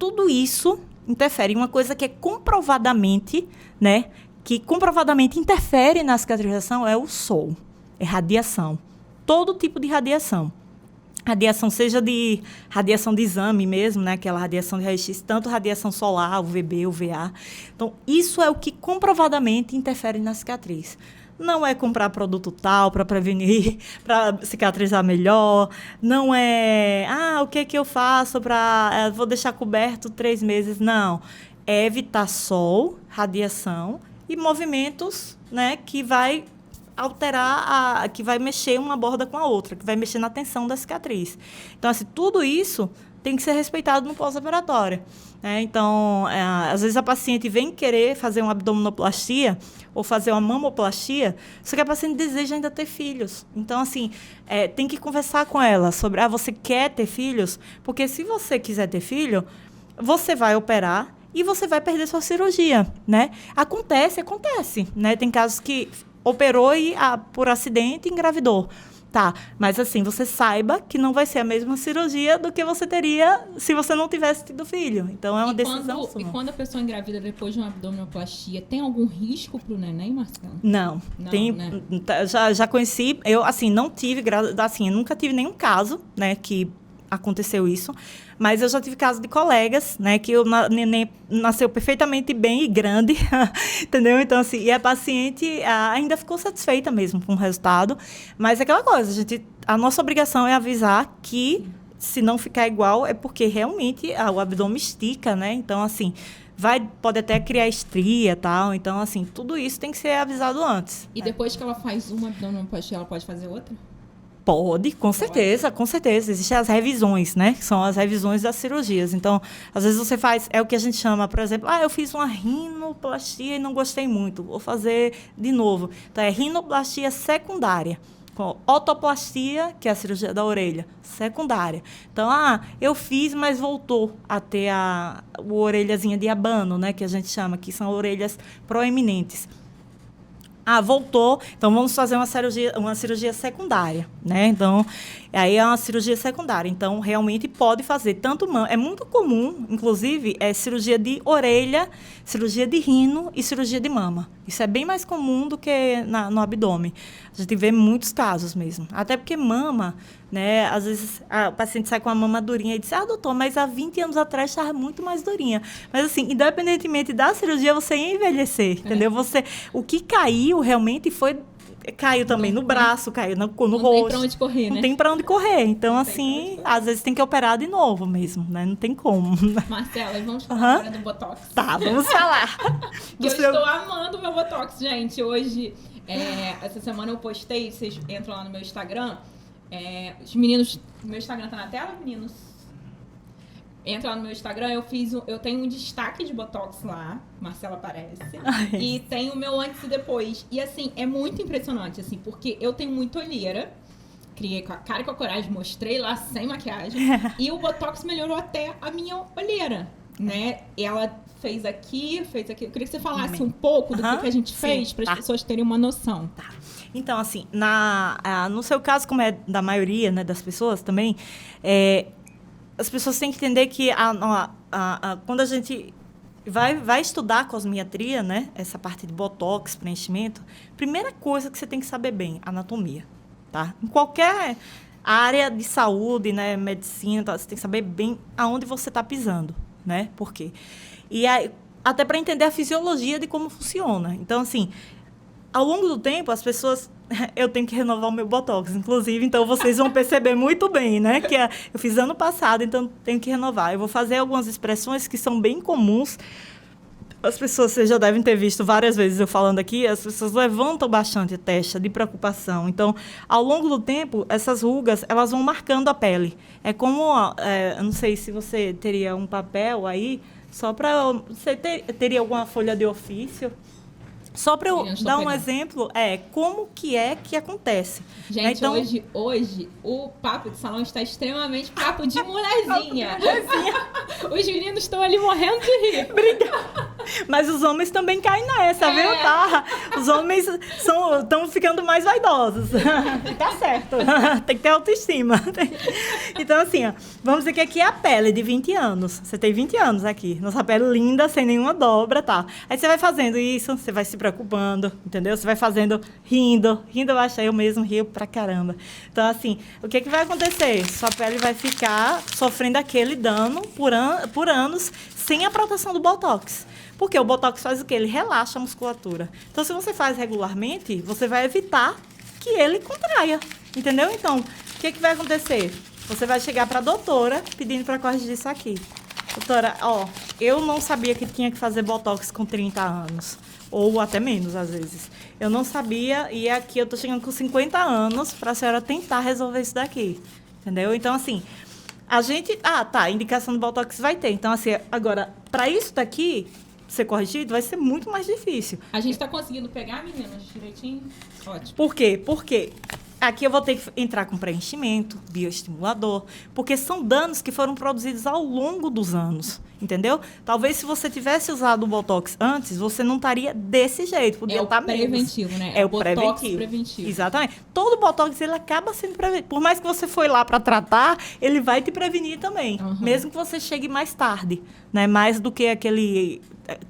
tudo isso interfere em uma coisa que é comprovadamente, né, que comprovadamente interfere na cicatrização é o sol, é radiação. Todo tipo de radiação. Radiação, seja de radiação de exame mesmo, né? Aquela radiação de raio-x, tanto radiação solar, UVB, UVA. Então, isso é o que comprovadamente interfere na cicatriz. Não é comprar produto tal para prevenir, para cicatrizar melhor. Não é, o que é que eu faço para... vou deixar coberto 3 meses. Não. É evitar sol, radiação e movimentos, né? Que vai... alterar, que vai mexer uma borda com a outra, que vai mexer na tensão da cicatriz. Então, assim, tudo isso tem que ser respeitado no pós-operatório, né? Então, às vezes a paciente vem querer fazer uma abdominoplastia ou fazer uma mamoplastia, só que a paciente deseja ainda ter filhos. Então, assim, tem que conversar com ela sobre, você quer ter filhos? Porque se você quiser ter filho, você vai operar e você vai perder sua cirurgia, né? Acontece, né? Tem casos que operou e, por acidente, engravidou. Tá, mas assim, você saiba que não vai ser a mesma cirurgia do que você teria se você não tivesse tido filho. Então, é uma decisão sua. E quando a pessoa engravida depois de uma abdominoplastia, tem algum risco pro neném, Marcelo? Não, tem, né? Já conheci, eu, assim, não tive, assim, eu nunca tive nenhum caso, né, que aconteceu isso, mas eu já tive casos de colegas, né, que o neném nasceu perfeitamente bem e grande, entendeu? Então, assim, e a paciente ainda ficou satisfeita mesmo com o resultado, mas é aquela coisa, a nossa obrigação é avisar que se não ficar igual é porque realmente o abdômen estica, né? Então, assim, pode até criar estria e tal, então, assim, tudo isso tem que ser avisado antes. E depois que ela faz uma abdominoplastia, ela pode fazer outra? Pode, com certeza, com certeza. Existem as revisões, né? Que são as revisões das cirurgias. Então, às vezes você faz, é o que a gente chama, por exemplo, eu fiz uma rinoplastia e não gostei muito, vou fazer de novo. Então, é rinoplastia secundária. Com otoplastia, que é a cirurgia da orelha, secundária. Então, eu fiz, mas voltou a ter a orelhazinha de abano, né? Que a gente chama, que são orelhas proeminentes. voltou, então vamos fazer uma cirurgia secundária, né? Então, aí é uma cirurgia secundária. Então, realmente pode fazer tanto mama. É muito comum, inclusive, cirurgia de orelha, cirurgia de rino e cirurgia de mama. Isso é bem mais comum do que no abdômen. A gente vê muitos casos mesmo. Até porque mama, né? Às vezes o paciente sai com a mama durinha e diz, doutor, mas há 20 anos atrás estava muito mais durinha. Mas assim, independentemente da cirurgia, você ia envelhecer, entendeu? O que caiu realmente caiu também no braço, caiu no rosto. Não tem pra onde correr, né? Não tem pra onde correr. Então, assim, às vezes tem que operar de novo mesmo, né? Não tem como. Marcela, vamos falar agora do Botox. Tá, vamos falar. Eu estou amando o meu Botox, gente. Hoje, essa semana eu postei, vocês entram lá no meu Instagram. Os meninos... Meu Instagram tá na tela, meninos? Entra lá no meu Instagram, eu tenho um destaque de Botox lá, Marcela aparece, e tem o meu antes e depois. E assim, é muito impressionante, assim, porque eu tenho muita olheira, criei com a cara e com a coragem, mostrei lá sem maquiagem, e o Botox melhorou até a minha olheira, né? Ela fez aqui. Eu queria que você falasse um pouco do que a gente fez, para as pessoas terem uma noção. Tá. Então, assim, no seu caso, como é da maioria, né, das pessoas também, as pessoas têm que entender que quando a gente vai estudar a cosmiatria, né, essa parte de botox, preenchimento, primeira coisa que você tem que saber bem, anatomia, tá? Em qualquer área de saúde, né, medicina, tá, você tem que saber bem aonde você está pisando, né? Por quê? E aí, até para entender a fisiologia de como funciona. Então, assim, ao longo do tempo, as pessoas... Eu tenho que renovar o meu Botox, inclusive, então vocês vão perceber muito bem, né? Que eu fiz ano passado, então tenho que renovar. Eu vou fazer algumas expressões que são bem comuns. As pessoas, vocês já devem ter visto várias vezes eu falando aqui, as pessoas levantam bastante a testa de preocupação. Então, ao longo do tempo, essas rugas, elas vão marcando a pele. É como, eu não sei se você teria um papel aí, só para... Você teria alguma folha de ofício? Só para eu dar um exemplo, como que acontece. Gente, então, hoje o papo de salão está extremamente papo de mulherzinha. Os meninos estão ali morrendo de rir. Obrigada. Mas os homens também caem nessa, viu? Tá? Os homens estão ficando mais vaidosos. Tá certo. Tem que ter autoestima. Então, assim, vamos dizer que aqui é a pele de 20 anos. Você tem 20 anos aqui. Nossa pele linda, sem nenhuma dobra, tá? Aí você vai fazendo isso, você vai se preocupando, entendeu? Você vai fazendo, rindo, eu acho, eu mesmo rio pra caramba. Então, assim, o que vai acontecer? Sua pele vai ficar sofrendo aquele dano por anos sem a proteção do Botox. Porque o Botox faz o quê? Ele relaxa a musculatura. Então, se você faz regularmente, você vai evitar que ele contraia, entendeu? Então, o que vai acontecer? Você vai chegar para a doutora pedindo para corrigir isso aqui. Doutora, eu não sabia que tinha que fazer Botox com 30 anos. Ou até menos, às vezes. Eu não sabia, e aqui eu tô chegando com 50 anos para a senhora tentar resolver isso daqui. Entendeu? Então, assim, a gente... indicação do Botox vai ter. Então, assim, agora, para isso daqui ser corrigido, vai ser muito mais difícil. A gente tá conseguindo pegar, meninas, direitinho? Ótimo. Por quê? Porque aqui eu vou ter que entrar com preenchimento, bioestimulador, porque são danos que foram produzidos ao longo dos anos, entendeu? Talvez se você tivesse usado o Botox antes, você não estaria desse jeito, podia estar menos. Preventivo, né? É o Botox preventivo. Exatamente. Todo Botox, ele acaba sendo preventivo. Por mais que você foi lá para tratar, ele vai te prevenir também, mesmo que você chegue mais tarde, né? Mais do que aquele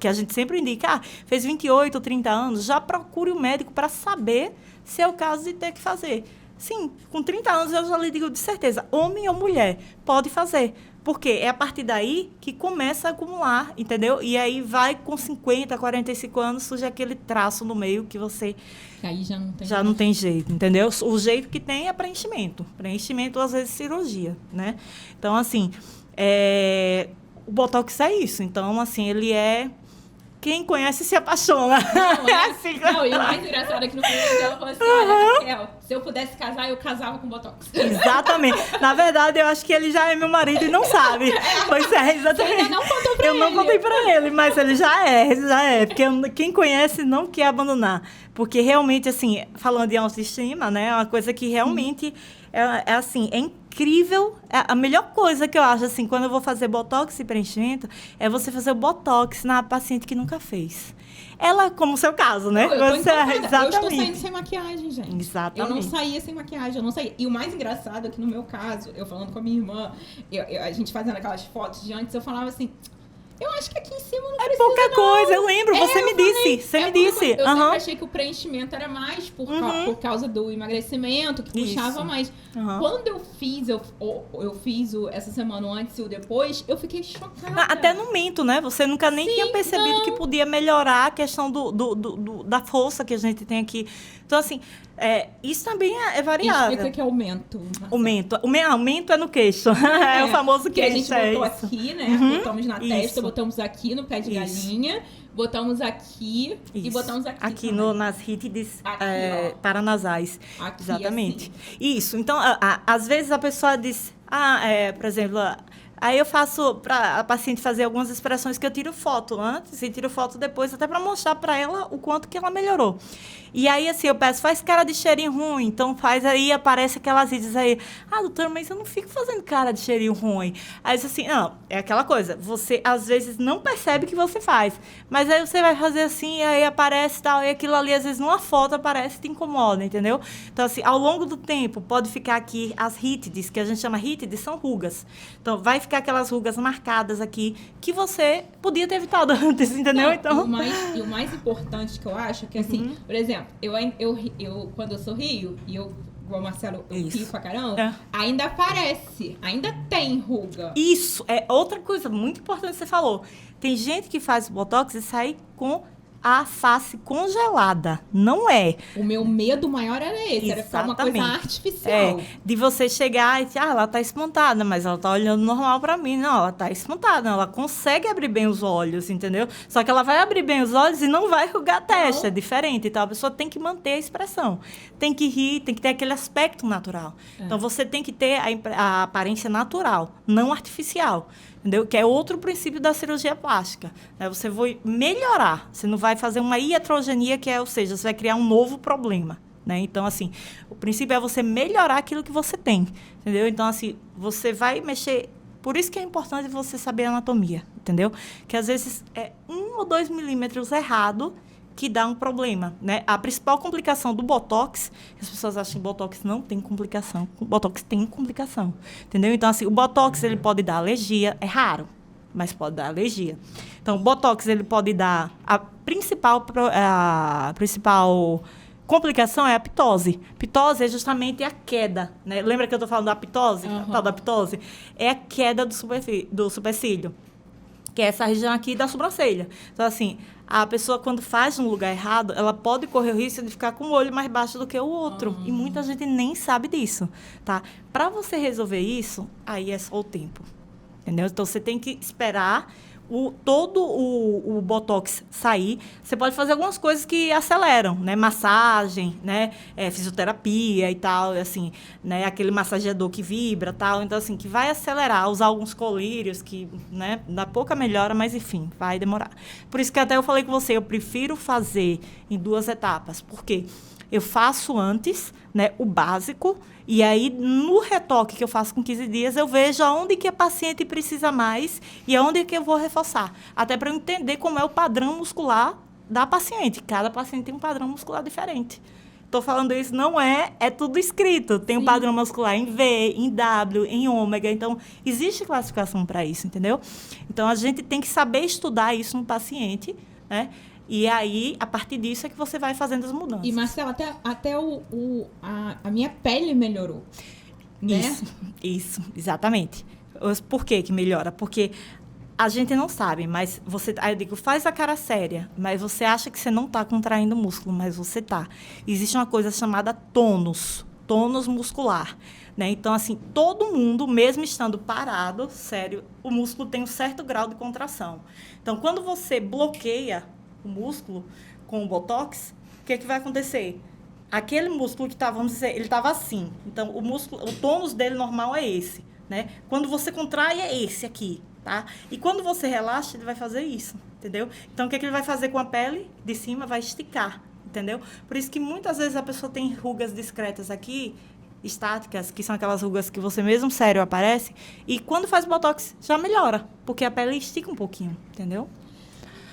que a gente sempre indica, fez 28 ou 30 anos, já procure o médico para saber se é o caso de ter que fazer. Sim, com 30 anos eu já lhe digo de certeza, homem ou mulher, pode fazer. Porque é a partir daí que começa a acumular, entendeu? E aí vai com 50, 45 anos, surge aquele traço no meio que você... Aí já não tem jeito, entendeu? O jeito que tem é preenchimento. Preenchimento, às vezes, cirurgia, né? Então, assim, o Botox é isso. Então, assim, ele é... Quem conhece se apaixona. Não, e o mais engraçado é que no primeiro dia ela falou assim, olha, Raquel, se eu pudesse casar, eu casava com Botox. Exatamente. Na verdade, eu acho que ele já é meu marido e não sabe. Pois é, exatamente. Você ainda não contou pra ele. Eu não contei pra ele, mas ele já é. Porque quem conhece não quer abandonar. Porque realmente, assim, falando de autoestima, né, é uma coisa que realmente é assim, é incrível incrível, a melhor coisa que eu acho, assim, quando eu vou fazer botox e preenchimento, é você fazer o botox na paciente que nunca fez. Ela, como o seu caso, né? Eu tô encantada. Exatamente. Eu estou saindo sem maquiagem, gente. Exatamente. Eu não saía sem maquiagem, eu não saía. E o mais engraçado é que no meu caso, eu falando com a minha irmã, a gente fazendo aquelas fotos de antes, eu falava assim, eu acho que aqui em cima não precisa, pouca não. coisa, eu lembro, você me disse. Você me disse. Eu Aham. sempre achei que o preenchimento era mais por causa do emagrecimento, que puxava mais. Aham. Quando eu fiz, essa semana o antes e o depois, eu fiquei chocada. Até no mento, né? Você nunca nem tinha percebido que podia melhorar a questão da força que a gente tem aqui. Então, assim, isso também é variável. Explica que é aumento. Aumento é no queixo. É o famoso que queixo. a gente botou aqui, né? Botamos na testa, botamos aqui no pé de galinha, botamos aqui e botamos aqui. Aqui nas rítides paranasais. Aqui, exatamente. assim. Isso. Então, às vezes a pessoa diz, por exemplo, aí eu faço para a paciente fazer algumas expressões que eu tiro foto antes e tiro foto depois, até para mostrar para ela o quanto que ela melhorou. E aí, assim, eu peço, faz cara de cheirinho ruim. Então, faz aí, aparece aquelas vídeos aí. Doutora, mas eu não fico fazendo cara de cheirinho ruim. Aí, assim, não, é aquela coisa. Você, às vezes, não percebe que você faz. Mas aí você vai fazer assim, aí aparece tal, e aquilo ali, às vezes, numa foto aparece e te incomoda, entendeu? Então, assim, ao longo do tempo, pode ficar aqui as rítides, que a gente chama rítides, são rugas. Então, vai ficar aquelas rugas marcadas aqui, que você podia ter evitado antes, entendeu? Não, então... e o mais importante que eu acho é que, assim, por exemplo, eu quando eu sorrio, e igual o Marcelo, eu rio pra caramba, ainda aparece, ainda tem ruga. Isso, é outra coisa muito importante que você falou. Tem gente que faz botox e sai com a face congelada. Não é. O meu medo maior era esse, era ficar uma coisa artificial. De você chegar e dizer, ela tá espantada, mas ela tá olhando normal pra mim. Não, ela tá espantada, ela consegue abrir bem os olhos, entendeu? Só que ela vai abrir bem os olhos e não vai rugar a testa, é diferente. Então, a pessoa tem que manter a expressão. Tem que rir, tem que ter aquele aspecto natural. Então, você tem que ter a aparência natural, não artificial. Entendeu? Que é outro princípio da cirurgia plástica. Né? Você vai melhorar, você não vai fazer uma iatrogenia, ou seja, você vai criar um novo problema. Né? Então, assim, o princípio é você melhorar aquilo que você tem. Entendeu? Então, assim, você vai mexer... Por isso que é importante você saber a anatomia, entendeu? Que às vezes é 1 ou 2 milímetros errado que dá um problema, né? A principal complicação do Botox, as pessoas acham que o Botox não tem complicação. O Botox tem complicação, entendeu? Então, assim, o Botox, ele pode dar alergia, é raro, mas pode dar alergia. Então, o Botox, ele pode dar... A principal complicação é a ptose. Ptose é justamente a queda, né? Lembra que eu estou falando da ptose? A tal da ptose? É a queda do supercílio, que é essa região aqui da sobrancelha. Então, assim, a pessoa, quando faz no lugar errado, ela pode correr o risco de ficar com o olho mais baixo do que o outro. E muita gente nem sabe disso, tá? Para você resolver isso, aí é só o tempo, entendeu? Então, você tem que esperar todo o Botox sair. Você pode fazer algumas coisas que aceleram, né? Massagem, né? Fisioterapia e tal, assim, né? Aquele massageador que vibra, tal. Então, assim, que vai acelerar. Usar alguns colírios que, né? Dá pouca melhora, mas, enfim, vai demorar. Por isso que até eu falei com você, eu prefiro fazer em 2 etapas. Por quê? Eu faço antes, né? O básico. E aí, no retoque que eu faço com 15 dias, eu vejo aonde que a paciente precisa mais e aonde que eu vou reforçar. Até para eu entender como é o padrão muscular da paciente. Cada paciente tem um padrão muscular diferente. Estou falando isso, não é tudo escrito. Tem um padrão muscular em V, em W, em ômega. Então, existe classificação para isso, entendeu? Então, a gente tem que saber estudar isso no paciente, né? E aí, a partir disso, é que você vai fazendo as mudanças. E, Marcela, até a minha pele melhorou, né? Isso, exatamente. Por que melhora? Porque a gente não sabe, mas aí eu digo, faz a cara séria, mas você acha que você não está contraindo o músculo, mas você está. Existe uma coisa chamada tônus muscular. Né? Então, assim, todo mundo, mesmo estando parado, sério, o músculo tem um certo grau de contração. Então, quando você bloqueia o músculo com o Botox, o que vai acontecer? Aquele músculo que estava, vamos dizer, ele estava assim. Então, o tônus dele normal é esse, né? Quando você contrai, é esse aqui, tá? E quando você relaxa, ele vai fazer isso, entendeu? Então, o que ele vai fazer com a pele de cima? Vai esticar, entendeu? Por isso que muitas vezes a pessoa tem rugas discretas aqui, estáticas, que são aquelas rugas que você mesmo sério aparece, e quando faz botox já melhora, porque a pele estica um pouquinho, entendeu?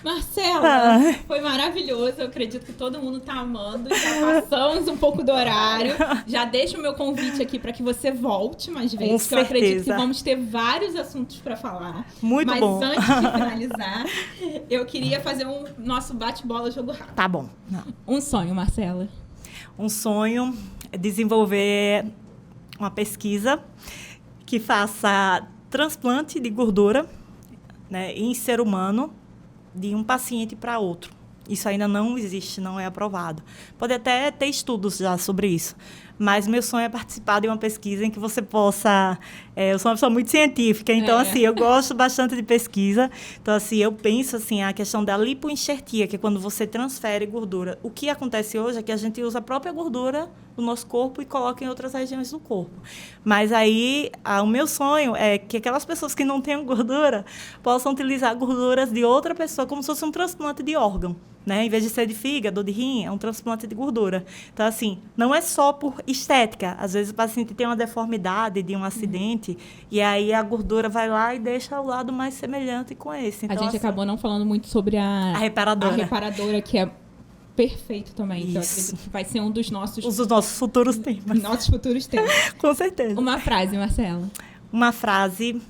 Marcela, foi maravilhoso. Eu acredito que todo mundo tá amando. Já passamos um pouco do horário. Já deixo o meu convite aqui para que você volte mais vezes. Com eu acredito certeza. que vamos ter vários assuntos para falar. Muito Mas bom. antes de finalizar, eu queria fazer um nosso bate-bola jogo rápido. Tá bom. Não. Um sonho, Marcela. Um sonho é desenvolver uma pesquisa que faça transplante de gordura, né, em ser humano, de um paciente para outro. Isso ainda não existe, não é aprovado. Pode até ter estudos já sobre isso, mas meu sonho é participar de uma pesquisa em que você possa... eu sou uma pessoa muito científica, então, assim, eu gosto bastante de pesquisa. Então, assim, eu penso, assim, a questão da lipoenxertia, que é quando você transfere gordura. O que acontece hoje é que a gente usa a própria gordura do nosso corpo e coloca em outras regiões do corpo. Mas aí, o meu sonho é que aquelas pessoas que não têm gordura possam utilizar gorduras de outra pessoa como se fosse um transplante de órgão, né? Em vez de ser de fígado ou de rim, é um transplante de gordura. Então, assim, não é só por estética. Às vezes o paciente tem uma deformidade de um acidente e aí a gordura vai lá e deixa o lado mais semelhante com esse. Então, a gente assim, acabou não falando muito sobre a reparadora. A reparadora, que é perfeito também. Isso. Que eu acredito que vai ser um dos nossos futuros temas. nossos futuros temas. Com certeza. Uma frase, Marcela. Uma frase...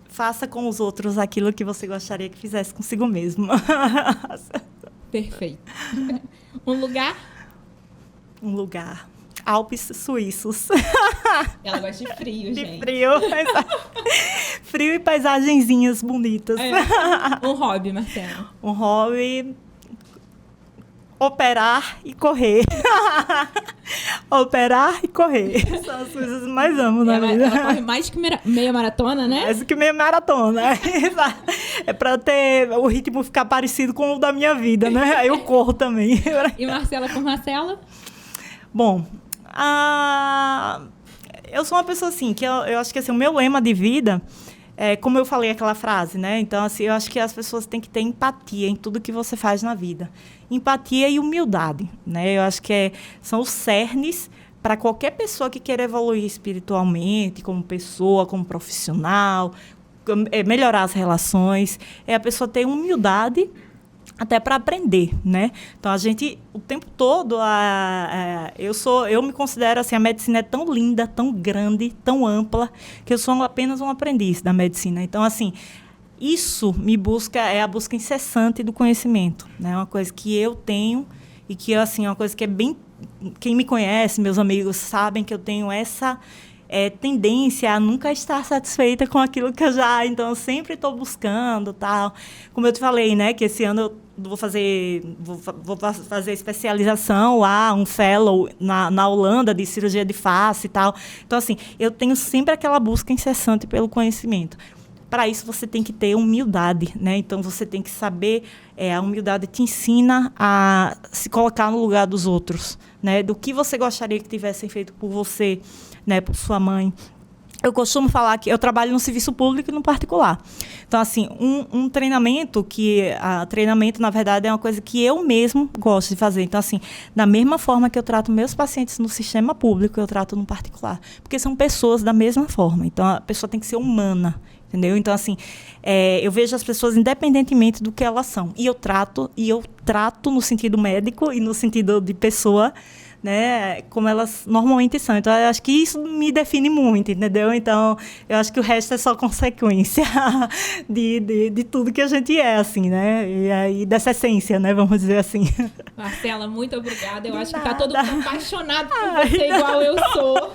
faça com os outros aquilo que você gostaria que fizesse consigo mesmo. Perfeito. Um lugar? Um lugar. Alpes suíços. Ela gosta de frio, gente. De frio. Frio e paisagenzinhas bonitas. Um hobby, Marcela. Um hobby... operar e correr. Operar e correr. São as coisas que mais amo na vida. Ela corre mais que meia maratona, né? Mais que meia maratona. É pra ter o ritmo ficar parecido com o da minha vida, né? Aí eu corro também. E Marcela por Marcela? Bom, eu sou uma pessoa assim, que eu acho que assim, o meu lema de vida... como eu falei aquela frase, né? Então, assim, eu acho que as pessoas têm que ter empatia em tudo que você faz na vida. Empatia e humildade, né? Eu acho que são os cernes para qualquer pessoa que queira evoluir espiritualmente, como pessoa, como profissional, melhorar as relações. É a pessoa ter humildade até para aprender, né? Então, a gente, o tempo todo, eu me considero assim, a medicina é tão linda, tão grande, tão ampla, que eu sou apenas um aprendiz da medicina. Então, assim, isso é a busca incessante do conhecimento, né? Uma coisa que eu tenho e que, assim, é uma coisa que é bem... Quem me conhece, meus amigos, sabem que eu tenho essa... tendência a nunca estar satisfeita com aquilo que eu já... Então, eu sempre estou buscando, tal. Como eu te falei, né? Que esse ano eu vou fazer especialização lá, um fellow na Holanda de cirurgia de face e tal. Então, assim, eu tenho sempre aquela busca incessante pelo conhecimento. Para isso, você tem que ter humildade, né? Então, você tem que saber... a humildade te ensina a se colocar no lugar dos outros, né? Do que você gostaria que tivessem feito por você, né? Por sua mãe. Eu costumo falar que eu trabalho no serviço público e no particular. Então, assim, um treinamento treinamento, na verdade, é uma coisa que eu mesmo gosto de fazer. Então, assim, da mesma forma que eu trato meus pacientes no sistema público, eu trato no particular. Porque são pessoas da mesma forma. Então, a pessoa tem que ser humana, entendeu? Então, assim, eu vejo as pessoas independentemente do que elas são. E eu trato no sentido médico e no sentido de pessoa, né, como elas normalmente são. Então, eu acho que isso me define muito, entendeu? Então, eu acho que o resto é só consequência de tudo que a gente é, assim, né? E aí, dessa essência, né? Vamos dizer assim. Marcela, muito obrigada. Eu acho que tá todo mundo apaixonado por você, igual eu sou.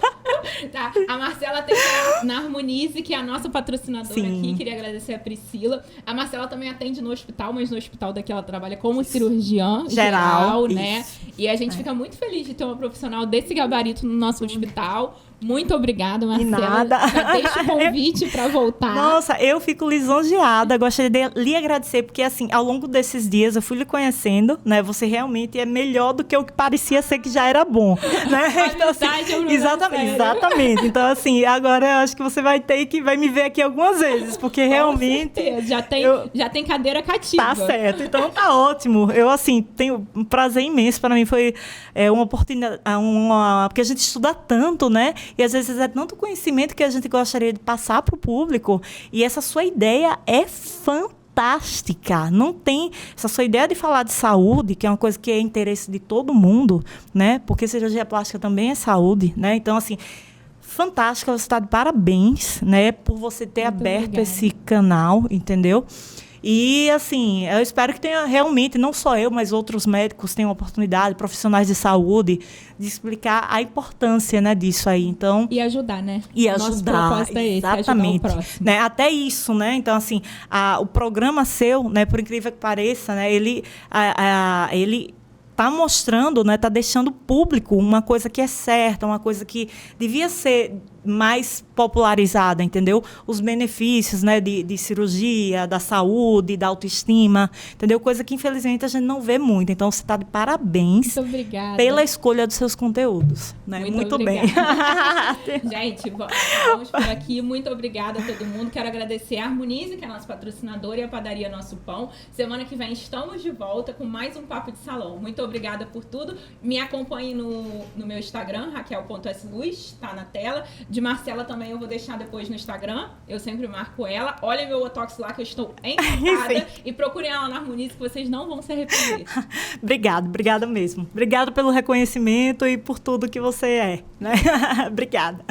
Tá? A Marcela tem na Harmonize, que é a nossa patrocinadora aqui. Queria agradecer a Priscila. A Marcela também atende no hospital, mas no hospital daqui ela trabalha como cirurgiã geral, né? E a gente fica muito feliz de ter uma profissional desse gabarito no nosso hospital, Muito obrigada, Marcela. De nada. Já deixa o convite para voltar. Nossa, eu fico lisonjeada. Gostaria de lhe agradecer, porque assim, ao longo desses dias eu fui lhe conhecendo, né? Você realmente é melhor do que o que parecia ser que já era bom, né? Então, assim, exatamente. Então, assim, agora eu acho que você vai me ver aqui algumas vezes, porque realmente... Já tem cadeira cativa. Tá certo, então tá ótimo. Eu, assim, tenho um prazer imenso. Para mim foi uma oportunidade, porque a gente estuda tanto, né? E às vezes é tanto conhecimento que a gente gostaria de passar para o público. E essa sua ideia é fantástica. Não tem essa sua ideia de falar de saúde, que é uma coisa que é interesse de todo mundo, né? Porque cirurgia plástica também é saúde, né? Então, assim, fantástica, você está de parabéns, né? Por você ter aberto esse canal, entendeu? E, assim, eu espero que tenha realmente, não só eu, mas outros médicos tenham oportunidade, profissionais de saúde, de explicar a importância, né, disso aí. Então, e ajudar, né? E ajudar. Nosso propósito é esse, exatamente. Ajudar o próximo. Né? Até isso, né? Então, assim, o programa seu, né, por incrível que pareça, né, ele está mostrando, né, está deixando público uma coisa que é certa, uma coisa que devia ser mais popularizada, entendeu? Os benefícios, né, de cirurgia, da saúde, da autoestima, entendeu? Coisa que, infelizmente, a gente não vê muito. Então, você está de parabéns pela escolha dos seus conteúdos. Né? Muito bem. Gente, vamos por aqui. Muito obrigada a todo mundo. Quero agradecer a Harmonize, que é a nossa patrocinadora, e a Padaria Nosso Pão. Semana que vem estamos de volta com mais um Papo de Salão. Muito obrigada por tudo. Me acompanhe no meu Instagram, raquel.sluz, está na tela. De Marcela também eu vou deixar depois no Instagram. Eu sempre marco ela. Olhem meu botox lá que eu estou encantada. E procurem ela na Harmonize que vocês não vão se arrepender. Obrigada mesmo. Obrigada pelo reconhecimento e por tudo que você é. Né? Obrigada.